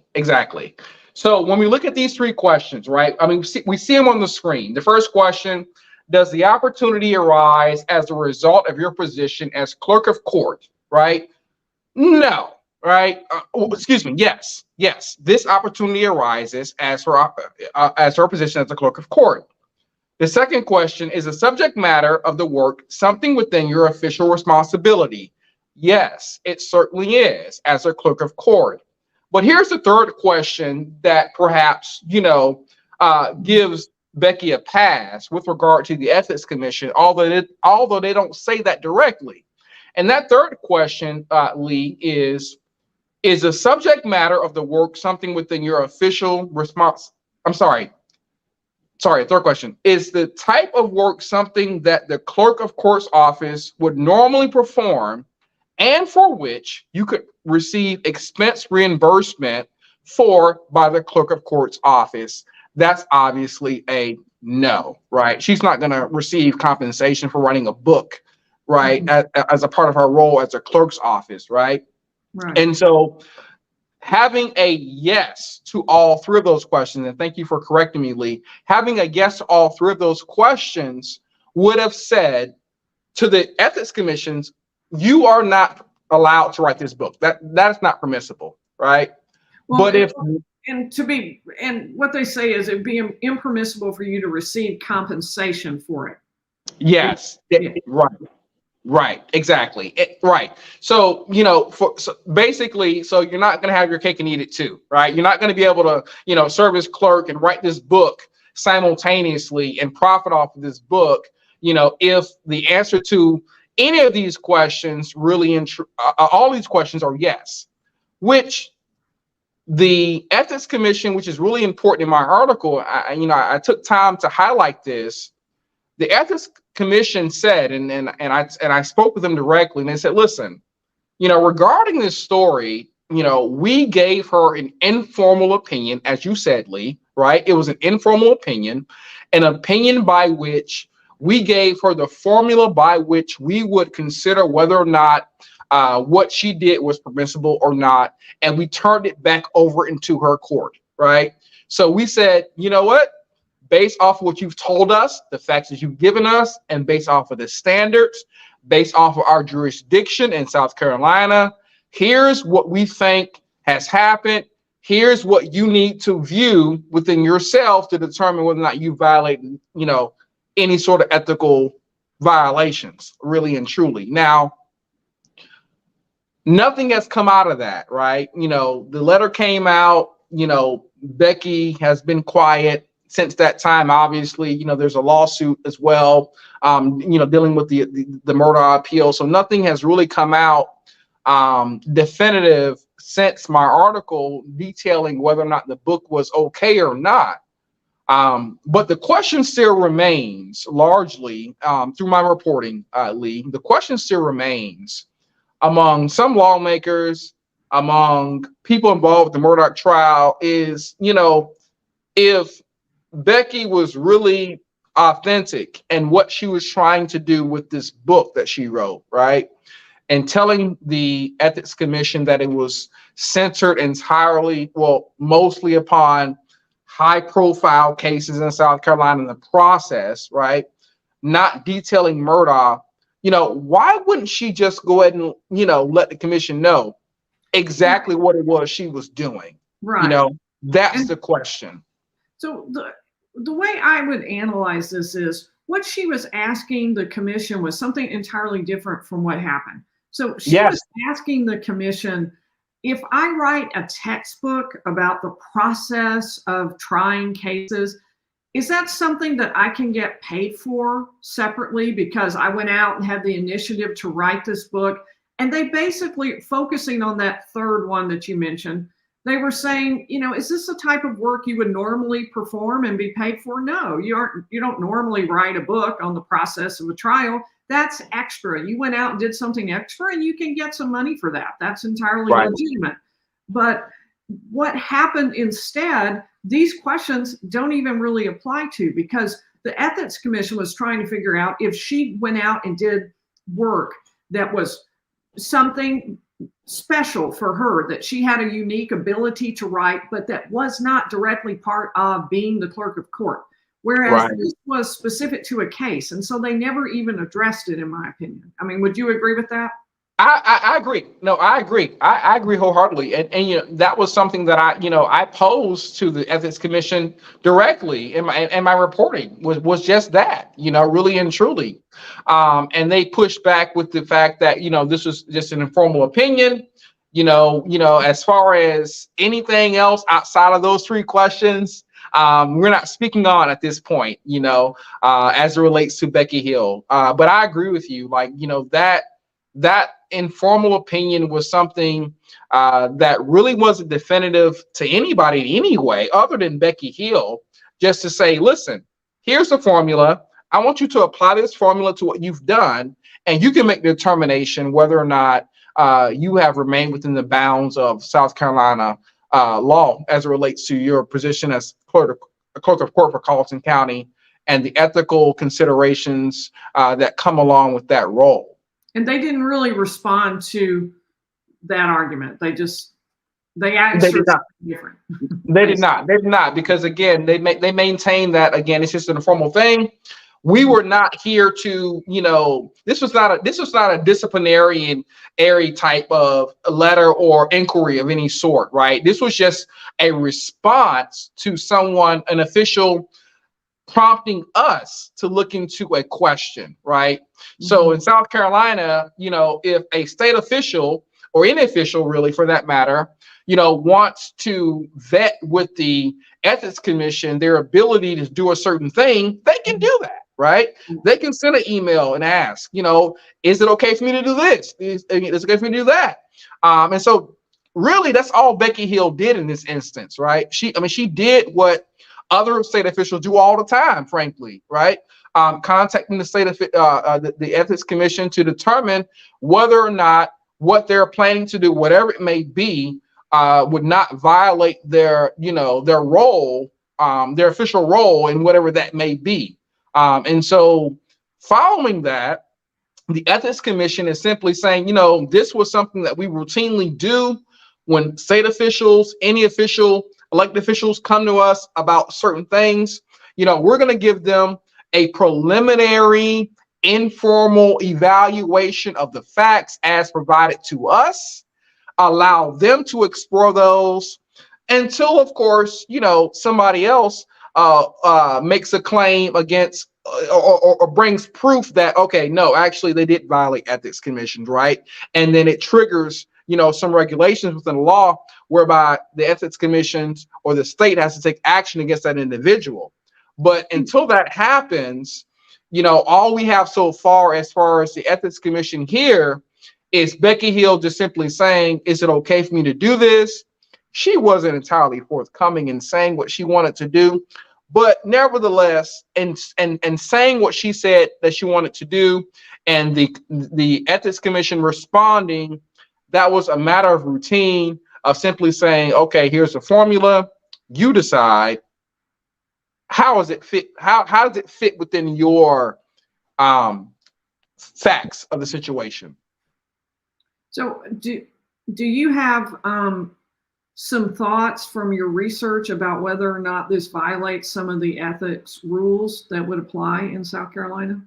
So when we look at these three questions, right? I mean, we see them on the screen. The first question: does the opportunity arise as a result of your position as clerk of court, right? No, right? Excuse me. Yes. This opportunity arises as her position as the clerk of court. The second question: is the subject matter of the work something within your official responsibility? Yes, it certainly is, as a clerk of court. But here's the third question that perhaps, gives Becky a pass with regard to the Ethics Commission, although they don't say that directly. And that third question, Lee, is the subject matter of the work something within your official response? Third question: is the type of work something that the clerk of court's office would normally perform and for which you could receive expense reimbursement by the clerk of court's office? That's obviously a no, right? She's not going to receive compensation for writing a book, right? As a part of her role as a clerk's office, right? And so having a yes to all three of those questions, and thank you for correcting me, Lee, having a yes to all three of those questions would have said to the Ethics Commissions, you are not allowed to write this book. That is not permissible, right?
Well, but and what they say is it'd be impermissible for you to receive compensation for it.
Yes, right. Right, exactly. Right. So, basically, so you're not going to have your cake and eat it too, right? You're not going to be able to, serve as clerk and write this book simultaneously and profit off of this book, if the answer to any of these questions really, all these questions are yes, which the Ethics Commission, which is really important in my article, I took time to highlight this. The Ethics Commission said, and I spoke with them directly, and they said, listen, regarding this story, we gave her an informal opinion, as you said, Lee, right? It was an informal opinion, an opinion by which we gave her the formula by which we would consider whether or not what she did was permissible or not, and we turned it back over into her court, right? So we said, you know what? Based off of what you've told us, the facts that you've given us, and based off of the standards, based off of our jurisdiction in South Carolina, here's what we think has happened. Here's what you need to view within yourself to determine whether or not you violate, any sort of ethical violations, really and truly. Now, nothing has come out of that, right? The letter came out, Becky has been quiet since that time. Obviously, there's a lawsuit as well, dealing with the Murdaugh appeal. So nothing has really come out definitive since my article detailing whether or not the book was okay or not. But the question still remains largely through my reporting, Lee, the question still remains among some lawmakers, among people involved with the Murdaugh trial is, if Becky was really authentic in what she was trying to do with this book that she wrote, right? And telling the Ethics Commission that it was centered entirely, mostly upon high-profile cases in South Carolina in the process, right? Not detailing Murdaugh, why wouldn't she just go ahead and, let the commission know exactly what it was she was doing?
Right.
That's the question.
So the way I would analyze this is what she was asking the commission was something entirely different from what happened. So she was asking the commission, if I write a textbook about the process of trying cases, is that something that I can get paid for separately because I went out and had the initiative to write this book? And they basically, focusing on that third one that you mentioned, they were saying, is this the type of work you would normally perform and be paid for? No, you don't normally write a book on the process of a trial. That's extra. You went out and did something extra and you can get some money for that. That's entirely legitimate. But what happened instead, these questions don't even really apply to, because the Ethics Commission was trying to figure out if she went out and did work that was something special for her, that she had a unique ability to write, but that was not directly part of being the clerk of court. Whereas this was specific to a case. And so they never even addressed it, in my opinion. I mean, would you agree with that?
I agree. No, I agree. I agree wholeheartedly. And that was something that I posed to the Ethics Commission directly in my reporting was just that, really and truly. And they pushed back with the fact that, this was just an informal opinion. As far as anything else outside of those three questions, we're not speaking on at this point, as it relates to Becky Hill. But I agree with you, that informal opinion was something that really wasn't definitive to anybody anyway, other than Becky Hill, just to say, listen, here's the formula. I want you to apply this formula to what you've done, and you can make the determination whether or not you have remained within the bounds of South Carolina law as it relates to your position as clerk of court for Colleton County and the ethical considerations that come along with that role. And
they didn't really respond to that argument. They
answered different. They did not, because again, they maintain that, again, it's just an informal thing. We were not here to, this was not a disciplinary type of letter or inquiry of any sort, right? This was just a response to an official prompting us to look into a question, right? So in South Carolina, if a state official or any official really for that matter, wants to vet with the Ethics Commission their ability to do a certain thing, they can do that, right? They can send an email and ask, is it okay for me to do this? Is it okay for me to do that? And so really that's all Becky Hill did in this instance, right? She did what other state officials do all the time, frankly, right? Contacting the state of the Ethics Commission to determine whether or not what they're planning to do, whatever it may be, would not violate their role, their official role in whatever that may be. And so following that, the Ethics Commission is simply saying, this was something that we routinely do when state officials, any official, elected officials come to us about certain things. We're going to give them a preliminary informal evaluation of the facts as provided to us, allow them to explore those until, of course, somebody else makes a claim against or brings proof that, okay, no, actually they did violate ethics commissions, right? And then it triggers, some regulations within the law whereby the ethics commissions or the state has to take action against that individual. But until that happens, all we have so far as the ethics commission here is Becky Hill just simply saying, is it okay for me to do this? She wasn't entirely forthcoming in saying what she wanted to do, but nevertheless, and saying what she said that she wanted to do, and the ethics commission responding, that was a matter of routine of simply saying, okay, here's the formula, you decide. How does it fit? How does it fit within your facts of the situation?
So do you have some thoughts from your research about whether or not this violates some of the ethics rules that would apply in South Carolina?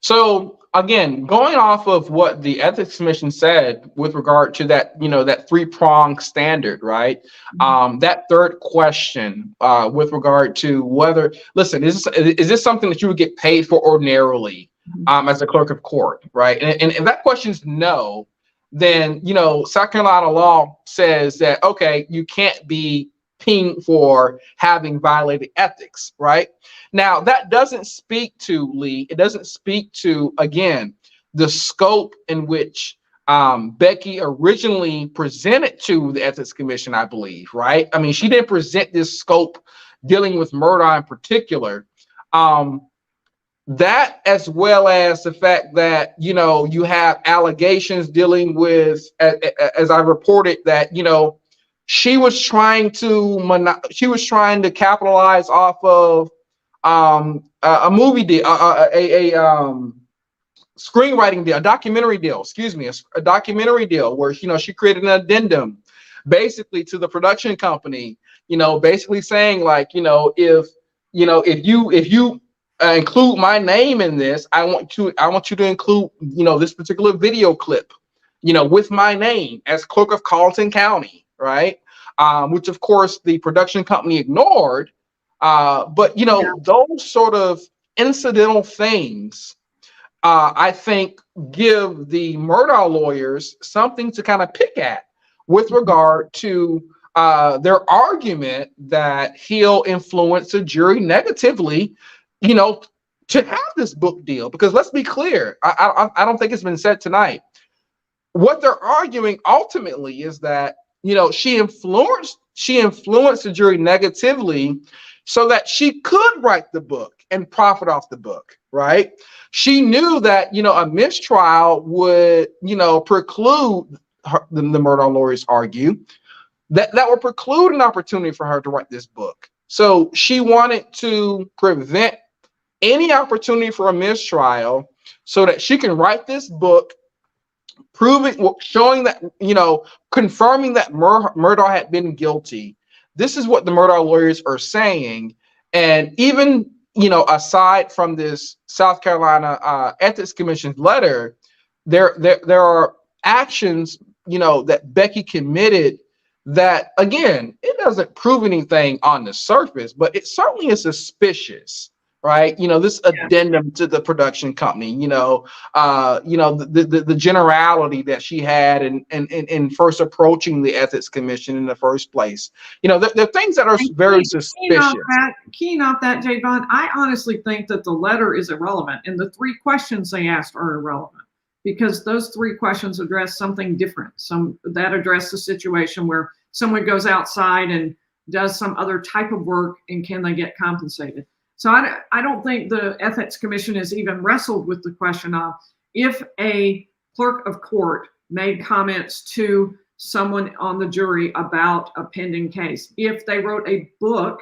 So again, going off of what the Ethics Commission said with regard to that, that three-pronged standard, right? That third question with regard to whether, listen, is this something that you would get paid for ordinarily as a clerk of court, right? And if that question is no, then, South Carolina law says that, okay, you can't be pinged for having violated ethics, right? Now, that doesn't speak to, Lee, it doesn't speak to, again, the scope in which Becky originally presented to the Ethics Commission, I believe, right? I mean, she didn't present this scope dealing with Murdaugh in particular. That, as well as the fact that, you have allegations dealing with, as I reported, that, she was trying to capitalize off of a movie deal, a screenwriting deal, a documentary deal, a documentary deal where, she created an addendum basically to the production company, basically saying like, if you include my name in this, I want you to include, this particular video clip, with my name as clerk of Colleton County, right? Which of course the production company ignored. But those sort of incidental things, I think, give the Murdaugh lawyers something to kind of pick at with regard to their argument that he'll influence the jury negatively, to have this book deal. Because let's be clear, I don't think it's been said tonight. What they're arguing ultimately is that, she influenced the jury negatively so that she could write the book and profit off the book, right? She knew that, a mistrial would, preclude her, the Murdaugh lawyers argue, that would preclude an opportunity for her to write this book. So she wanted to prevent any opportunity for a mistrial so that she can write this book, showing that, confirming that Murdaugh had been guilty. This is what the Murdaugh lawyers are saying. And even, aside from this South Carolina Ethics Commission's letter, there are actions, that Becky committed that, again, it doesn't prove anything on the surface, but it certainly is suspicious. right? This
Yeah.
addendum to the production company, the generality that she had in first approaching the ethics commission in the first place. There are things that are
And
very
keying
suspicious.
keying off that, Javon, I honestly think that the letter is irrelevant and the 3 questions they asked are irrelevant because those 3 questions address something different. Some that address the situation where someone goes outside and does some other type of work and can they get compensated. So I don't think the Ethics Commission has even wrestled with the question of if a clerk of court made comments to someone on the jury about a pending case. If they wrote a book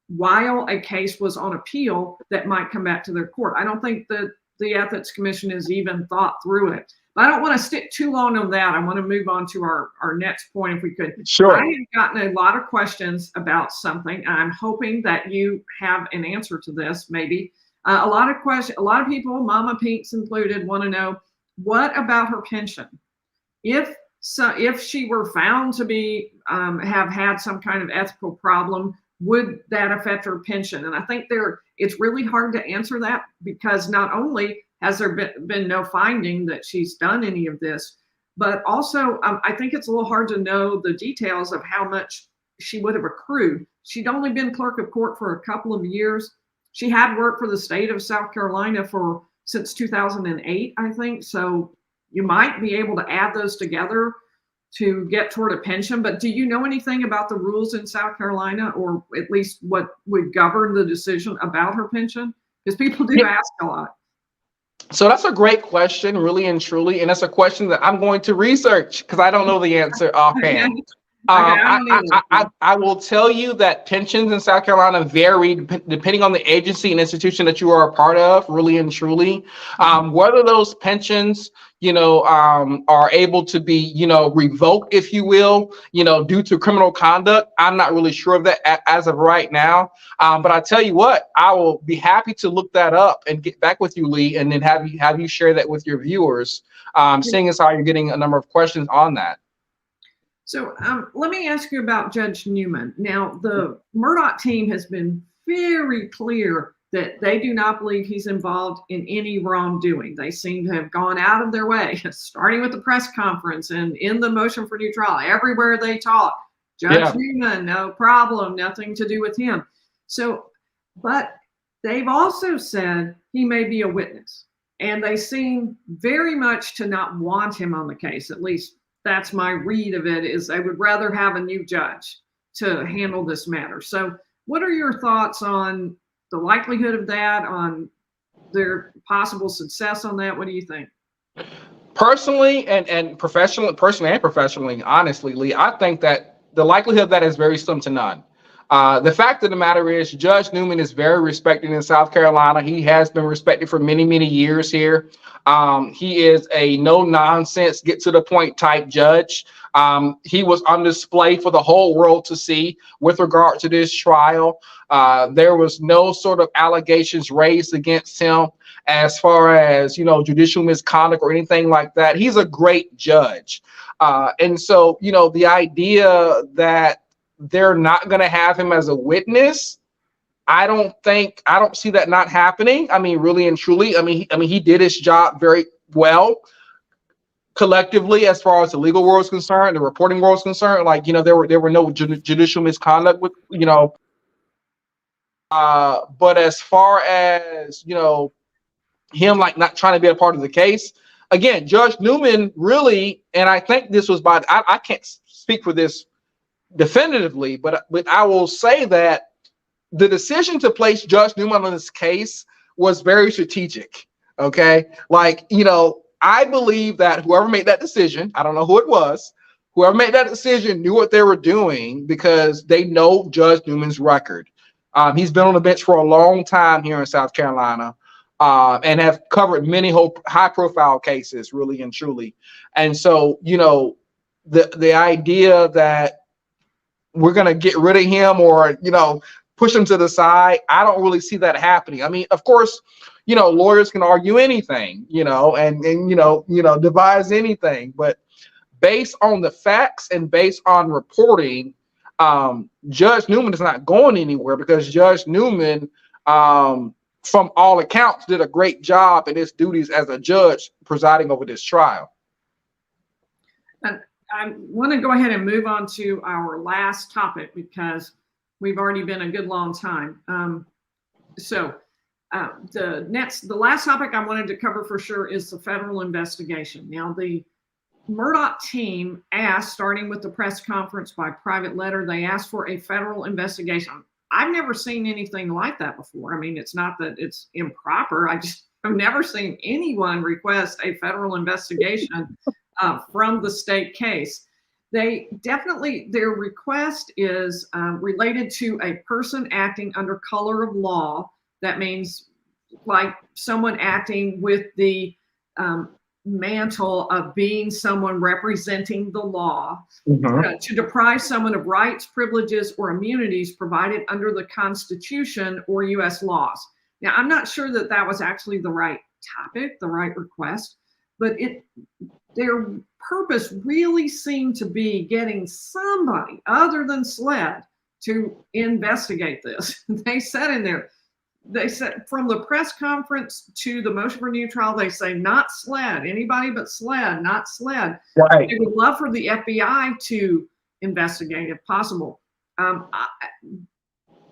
while a case was on appeal that might come back to their court. I don't think that the Ethics Commission has even thought through it. But I don't want to stick too long on that. I want to move on to our next point if we could.
Sure.
I have gotten a lot of questions about something, and I'm hoping that you have an answer to this, maybe. A lot of people, Mama Pinks included, want to know, what about her pension? If she were found to be have had some kind of ethical problem, would that affect her pension? And I think it's really hard to answer that because not only has there been no finding that she's done any of this, but also I think it's a little hard to know the details of how much she would have accrued. She'd only been clerk of court for a couple of years. She had worked for the state of South Carolina since 2008, I think. So you might be able to add those together to get toward a pension. But do you know anything about the rules in South Carolina, or at least what would govern the decision about her pension? Because people do ask a lot.
So that's a great question, really and truly. And that's a question that I'm going to research because I don't know the answer offhand. I will tell you that pensions in South Carolina vary depending on the agency and institution that you are a part of, really and truly. Whether those pensions, are able to be, revoked, if you will, due to criminal conduct, I'm not really sure of that as of right now. But I tell you what, I will be happy to look that up and get back with you, Lee, and then have you share that with your viewers, seeing as how you're getting a number of questions on that.
So let me ask you about Judge Newman. Now, the Murdaugh team has been very clear that they do not believe he's involved in any wrongdoing. They seem to have gone out of their way, starting with the press conference and in the motion for new trial. Everywhere they talk, Judge Newman, no problem, nothing to do with him. So, but they've also said he may be a witness. And they seem very much to not want him on the case, at least that's my read of it, is they would rather have a new judge to handle this matter. So what are your thoughts on the likelihood of that, on their possible success on that? What do you think?
Personally and professionally, honestly, Lee, I think that the likelihood of that is very slim to none. The fact of the matter is Judge Newman is very respected in South Carolina. He has been respected for many, many years here. He is a no-nonsense, get-to-the-point type judge. He was on display for the whole world to see with regard to this trial. There was no sort of allegations raised against him as far as, judicial misconduct or anything like that. He's a great judge. And so, the idea that they're not going to have him as a witness, I don't see that not happening. I mean, really and truly, he did his job very well collectively as far as the legal world is concerned, the reporting world is concerned. Like, there were no judicial misconduct with, but as far as, him like not trying to be a part of the case, again, Judge Newman really, and I think this was I can't speak for this definitively, but I will say that the decision to place Judge Newman on this case was very strategic. Okay. Like, I believe that whoever made that decision, I don't know who it was, whoever made that decision knew what they were doing because they know Judge Newman's record. He's been on the bench for a long time here in South Carolina, and have covered many high profile cases, really and truly. And so, the idea that we're going to get rid of him or, push him to the side, I don't really see that happening. I mean, of course, lawyers can argue anything, and devise anything. But based on the facts and based on reporting, Judge Newman is not going anywhere because Judge Newman from all accounts, did a great job in his duties as a judge presiding over this trial.
And I want to go ahead and move on to our last topic because we've already been a good long time. The last topic I wanted to cover for sure is the federal investigation. Now, the Murdaugh team asked, starting with the press conference by private letter, they asked for a federal investigation. I've never seen anything like that before. I mean, it's not that it's improper. I've never seen anyone request a federal investigation from the state case. Their request is related to a person acting under color of law. That means like someone acting with the mantle of being someone representing the law, to deprive someone of rights, privileges, or immunities provided under the Constitution or U.S. laws. Now, I'm not sure that that was actually the right topic, the right request, but their purpose really seemed to be getting somebody other than SLED to investigate this. They said from the press conference to the motion for new trial, they say not SLED, anybody but SLED, not SLED.
Right.
They would love for the FBI to investigate if possible.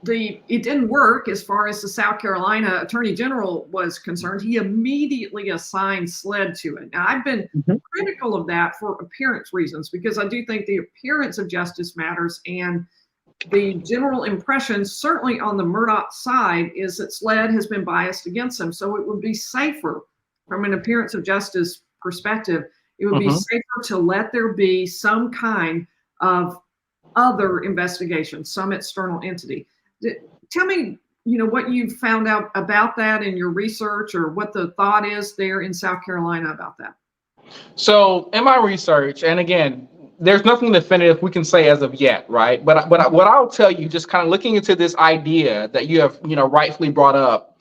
It didn't work as far as the South Carolina Attorney General was concerned. He immediately assigned SLED to it. Now, I've been critical of that for appearance reasons, because I do think the appearance of justice matters, and the general impression, certainly on the Murdaugh side, is that SLED has been biased against him. So it would be safer from an appearance of justice perspective. It would be safer to let there be some kind of other investigation, some external entity. Tell me, what you found out about that in your research, or what the thought is there in South Carolina about that. So
in my research, and again, there's nothing definitive we can say as of yet, right? But what I'll tell you, just kind of looking into this idea that you have, rightfully brought up,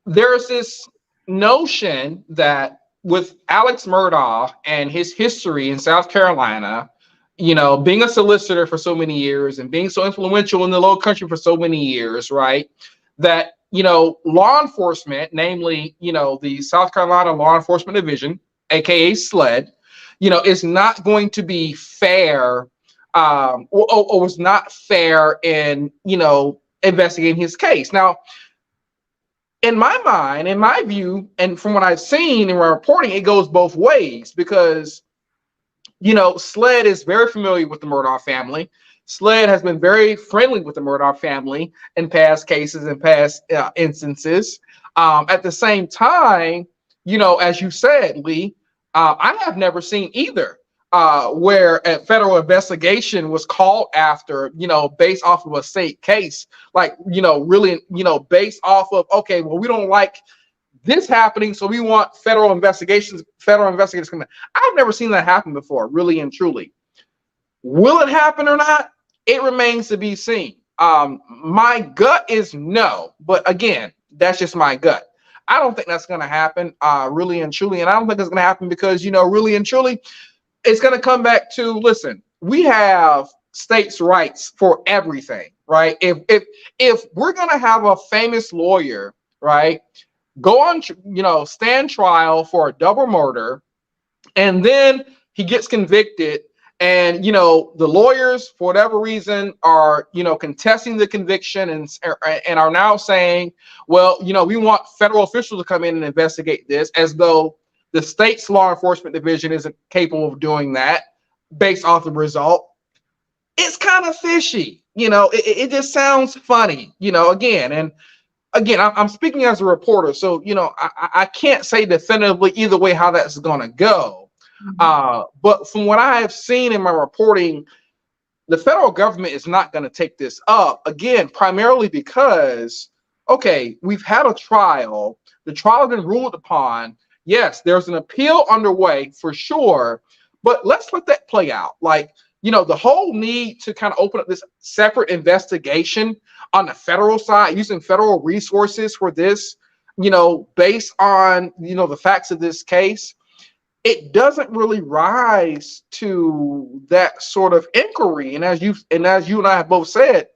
there's this notion that with Alex Murdaugh and his history in South Carolina, being a solicitor for so many years and being so influential in the Low Country for so many years, right? That, law enforcement, namely, the South Carolina Law Enforcement Division, aka SLED, is not going to be fair, or was not fair in, investigating his case. Now, in my mind, in my view, and from what I've seen in my reporting, it goes both ways, because, SLED is very familiar with the Murdaugh family. SLED has been very friendly with the Murdaugh family in past cases and past instances. At the same time, as you said, Lee, I have never seen either where a federal investigation was called after, based off of a state case, like, really, based off of, okay, well, we don't like this happening, so we want federal investigators coming. I've never seen that happen before, really and truly. Will it happen or not? It remains to be seen. My gut is no, but again, that's just my gut. I don't think that's going to happen, really and truly. And I don't think it's going to happen because, really and truly, it's going to come back to, listen, we have states' rights for everything, right? If we're going to have a famous lawyer, right, go on, stand trial for a double murder, and then he gets convicted, and, the lawyers, for whatever reason, are, contesting the conviction and are now saying, well, we want federal officials to come in and investigate this, as though the state's law enforcement division isn't capable of doing that based off the result. It's kind of fishy. It just sounds funny, again, I'm speaking as a reporter, so, I can't say definitively either way how that's going to go. But from what I have seen in my reporting, the federal government is not going to take this up, again, primarily because, okay, we've had a trial. The trial has been ruled upon. Yes, there's an appeal underway for sure, but let's let that play out. Like, the whole need to kind of open up this separate investigation on the federal side, using federal resources for this, based on, the facts of this case, it doesn't really rise to that sort of inquiry. And as you and I have both said,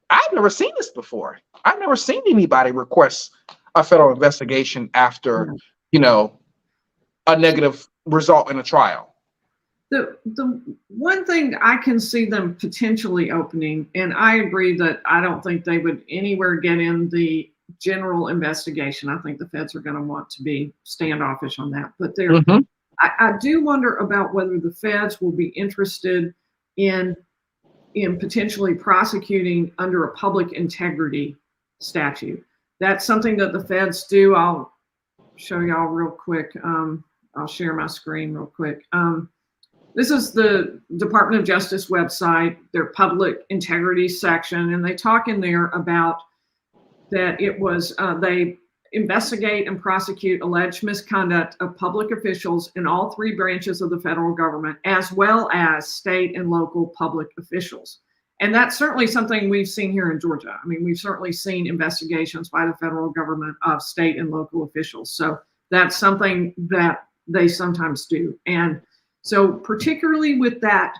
I've never seen this before. I've never seen anybody request a federal investigation after, a negative result in a trial.
The one thing I can see them potentially opening, and I agree that I don't think they would anywhere get in the general investigation. I think the feds are going to want to be standoffish on that. But I do wonder about whether the feds will be interested in potentially prosecuting under a public integrity statute. That's something that the feds do. I'll show y'all real quick. I'll share my screen real quick. This is the Department of Justice website, their public integrity section, and they talk in there about that it was, they investigate and prosecute alleged misconduct of public officials in all three branches of the federal government, as well as state and local public officials. And that's certainly something we've seen here in Georgia. I mean, we've certainly seen investigations by the federal government of state and local officials. So that's something that they sometimes do. And so particularly with that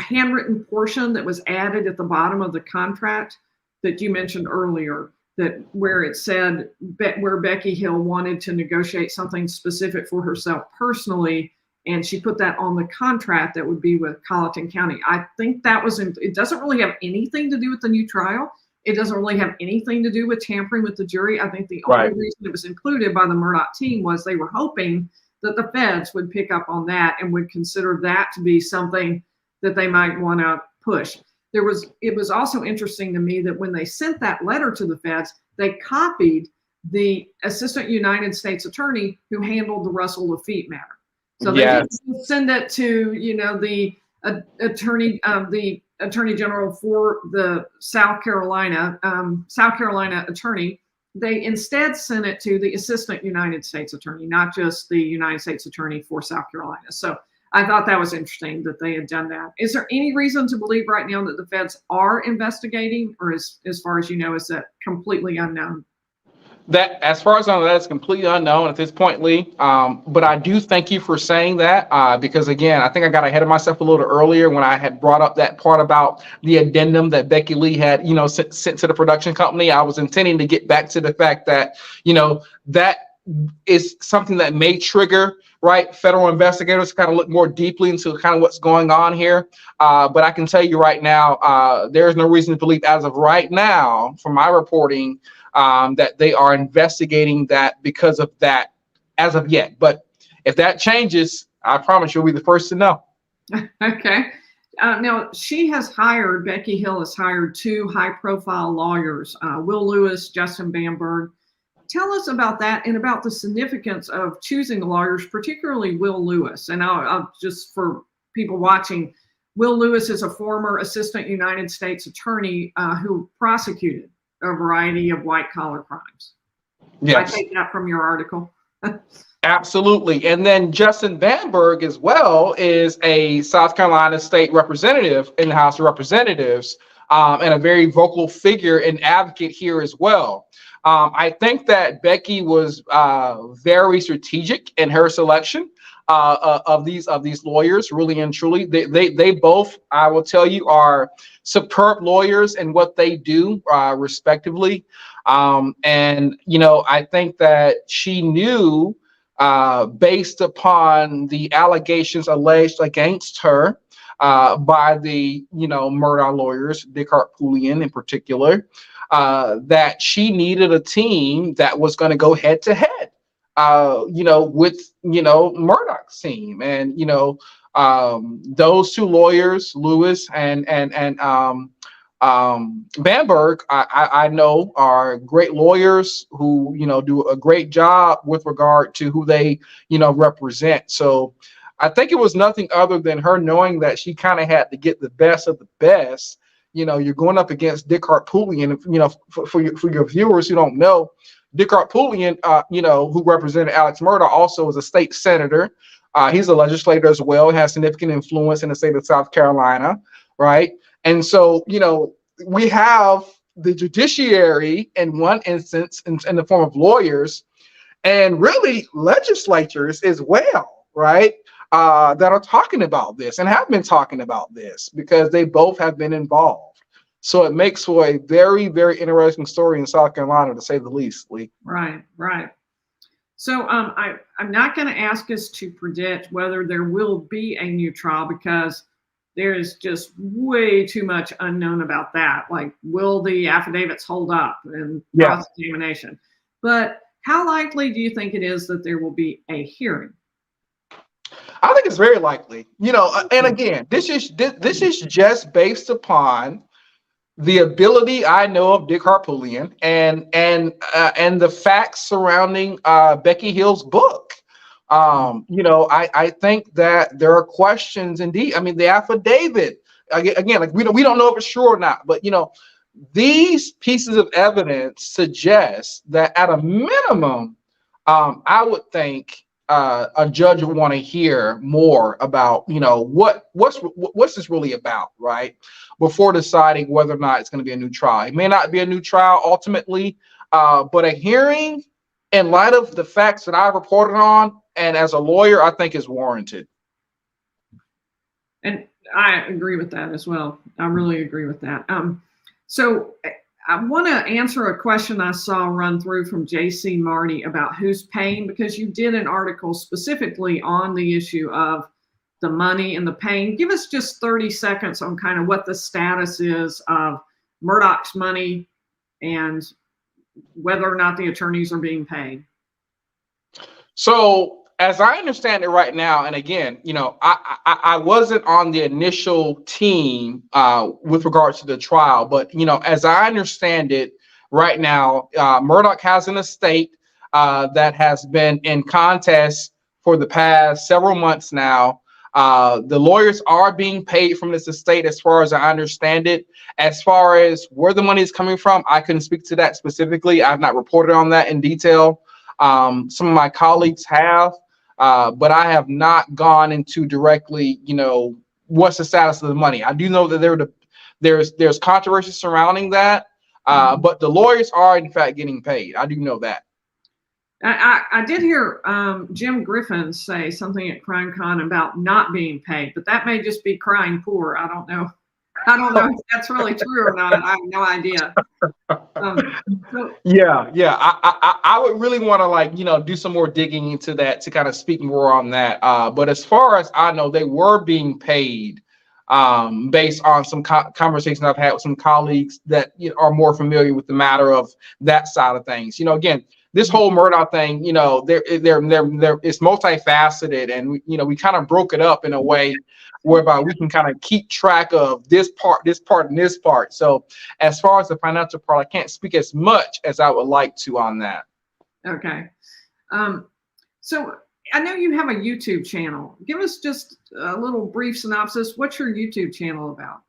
handwritten portion that was added at the bottom of the contract that you mentioned earlier, that where it said where Becky Hill wanted to negotiate something specific for herself personally, and she put that on the contract that would be with Colleton County. I think that was, it doesn't really have anything to do with the new trial. It doesn't really have anything to do with tampering with the jury. I think the only reason it was included by the Murdaugh team was they were hoping that the feds would pick up on that and would consider that to be something that they might want to push. It was also interesting to me that when they sent that letter to the feds, they copied the assistant United States attorney who handled the Russell Laffitte matter. So they didn't send it to, the attorney general for the South Carolina attorney. They instead sent it to the assistant United States attorney, not just the United States attorney for South Carolina. So I thought that was interesting that they had done that. Is there any reason to believe right now that the feds are investigating, or as far as you know, is that completely unknown?
That, as far as I know, that's completely unknown at this point, Lee. But I do thank you for saying that, because again, I think I got ahead of myself a little earlier when I had brought up that part about the addendum that Becky Lee had, sent to the production company. I was intending to get back to the fact that, that is something that may trigger, federal investigators kind of look more deeply into kind of what's going on here. But I can tell you right now, there's no reason to believe as of right now, from my reporting, that they are investigating that because of that as of yet. But if that changes, I promise you'll be the first to know.
Okay. Now, Becky Hill has hired two high-profile lawyers, Will Lewis, Justin Bamberg. Tell us about that and about the significance of choosing the lawyers, particularly Will Lewis. And I'll just, for people watching, Will Lewis is a former assistant United States attorney who prosecuted a variety of white-collar crimes.
Yes.
I take that from your article.
Absolutely. And then Justin Bamberg as well is a South Carolina state representative in the House of Representatives, and a very vocal figure and advocate here as well. I think that Becky was very strategic in her selection of these lawyers, really and truly. They both, I will tell you, are superb lawyers in what they do, respectively. And I think that she knew, based upon the allegations alleged against her by the Murdaugh lawyers, Thurgood in particular, that she needed a team that was going to go head to head, with Murdaugh's team. And those two lawyers, Lewis and Bamberg, I know are great lawyers who do a great job with regard to who they represent. So I think it was nothing other than her knowing that she kind of had to get the best of the best. You're going up against Thurgood, and for your viewers who don't know, Thurgood, who represented Alex Murdaugh, also is a state senator. He's a legislator as well, has significant influence in the state of South Carolina, right? And so, we have the judiciary in one instance in the form of lawyers, and really legislatures as well, right? that are talking about this and have been talking about this because they both have been involved. So it makes for a very, very interesting story in South Carolina, to say the least, Lee.
Right, right. So I'm not going to ask us to predict whether there will be a new trial because there is just way too much unknown about that. Like, will the affidavits hold up and cross-examination? But how likely do you think it is that there will be a hearing?
I think it's very likely. And again, this is just based upon the ability I know of Dick Harpootlian and the facts surrounding Becky Hill's book. I think that there are questions indeed. I mean, the affidavit again, like we don't know if it's true or not, but these pieces of evidence suggest that at a minimum, I would think a judge would want to hear more about what's this really about, right? Before deciding whether or not it's going to be a new trial. It may not be a new trial ultimately, but a hearing in light of the facts that I reported on, and as a lawyer, I think is warranted.
And I agree with that as well. I really agree with that. So I want to answer a question I saw run through from JC Marty about who's paying, because you did an article specifically on the issue of the money and the pain. Give us just 30 seconds on kind of what the status is of Murdaugh's money and whether or not the attorneys are being paid.
So as I understand it right now, and again, I wasn't on the initial team with regards to the trial, but as I understand it right now, Murdaugh has an estate that has been in contest for the past several months now. The lawyers are being paid from this estate, as far as I understand it. As far as where the money is coming from, I couldn't speak to that specifically. I've not reported on that in detail. Some of my colleagues have. But I have not gone into directly, what's the status of the money. I do know that there's controversy surrounding that, but the lawyers are in fact getting paid. I do know that.
I did hear Jim Griffin say something at CrimeCon about not being paid, but that may just be crying poor. I don't know if that's really true or not. I have no idea.
I would really want to do some more digging into that to kind of speak more on that. But as far as I know, they were being paid based on some conversations I've had with some colleagues that are more familiar with the matter of that side of things. Again, this whole Murdaugh thing, it's multifaceted, and we kind of broke it up in a way whereby we can kind of keep track of this part, and this part. So as far as the financial part, I can't speak as much as I would like to on that.
Okay. So I know you have a YouTube channel. Give us just a little brief synopsis. What's your YouTube channel about?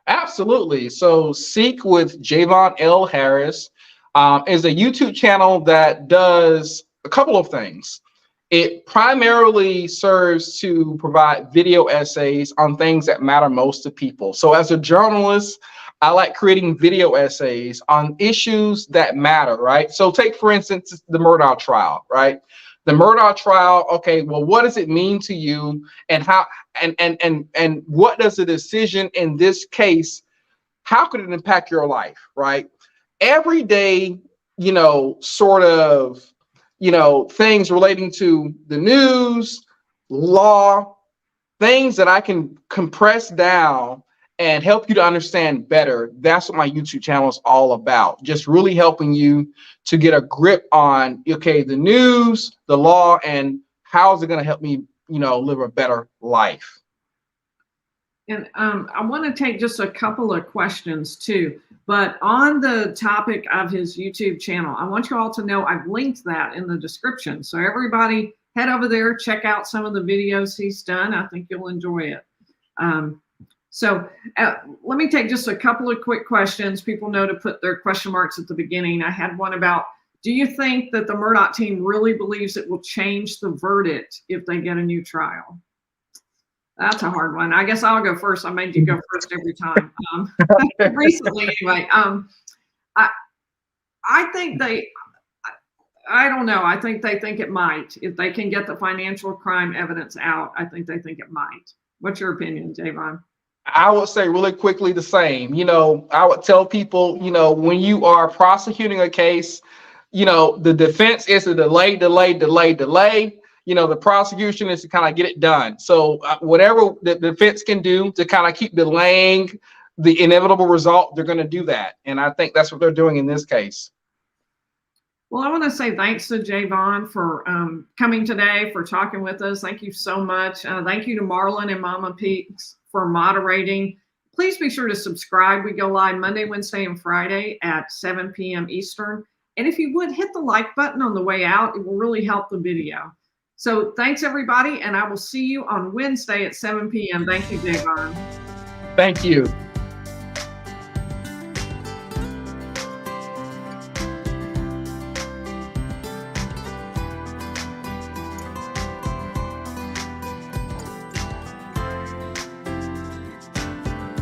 Absolutely. So Seek with Javon L. Harris is a YouTube channel that does a couple of things. It primarily serves to provide video essays on things that matter most to people. So as a journalist, I like creating video essays on issues that matter, right? So take, for instance, the Murdaugh trial, right? The Murdaugh trial, okay, well, what does it mean to you, and how, and what does the decision in this case, how could it impact your life, right? Every day, sort of, things relating to the news, law, things that I can compress down and help you to understand better. That's what my YouTube channel is all about. Just really helping you to get a grip on, okay, the news, the law, and how is it going to help me, live a better life.
And I want to take just a couple of questions too, but on the topic of his YouTube channel, I want you all to know I've linked that in the description. So everybody head over there, check out some of the videos he's done. I think you'll enjoy it. So let me take just a couple of quick questions. People know to put their question marks at the beginning. I had one about, do you think that the Murdaugh team really believes it will change the verdict if they get a new trial? That's a hard one. I guess I'll go first. I made you go first every time. Recently, anyway. I think I don't know. I think they think it might. If they can get the financial crime evidence out, I think they think it might. What's your opinion, Javon?
I would say really quickly the same. I would tell people, when you are prosecuting a case, the defense is to delay. The prosecution is to kind of get it done. So whatever the defense can do to kind of keep delaying the inevitable result, they're going to do that. And I think that's what they're doing in this case.
Well, I want to say thanks to Javon for coming today, for talking with us. Thank you so much. Thank you to Marlon and mamapinks for moderating. Please be sure to subscribe. We go live Monday, Wednesday, and Friday at 7 p.m. Eastern. And if you would, hit the like button on the way out. It will really help the video. So thanks, everybody, and I will see you on Wednesday at 7 p.m. Thank you, Javon.
Thank you.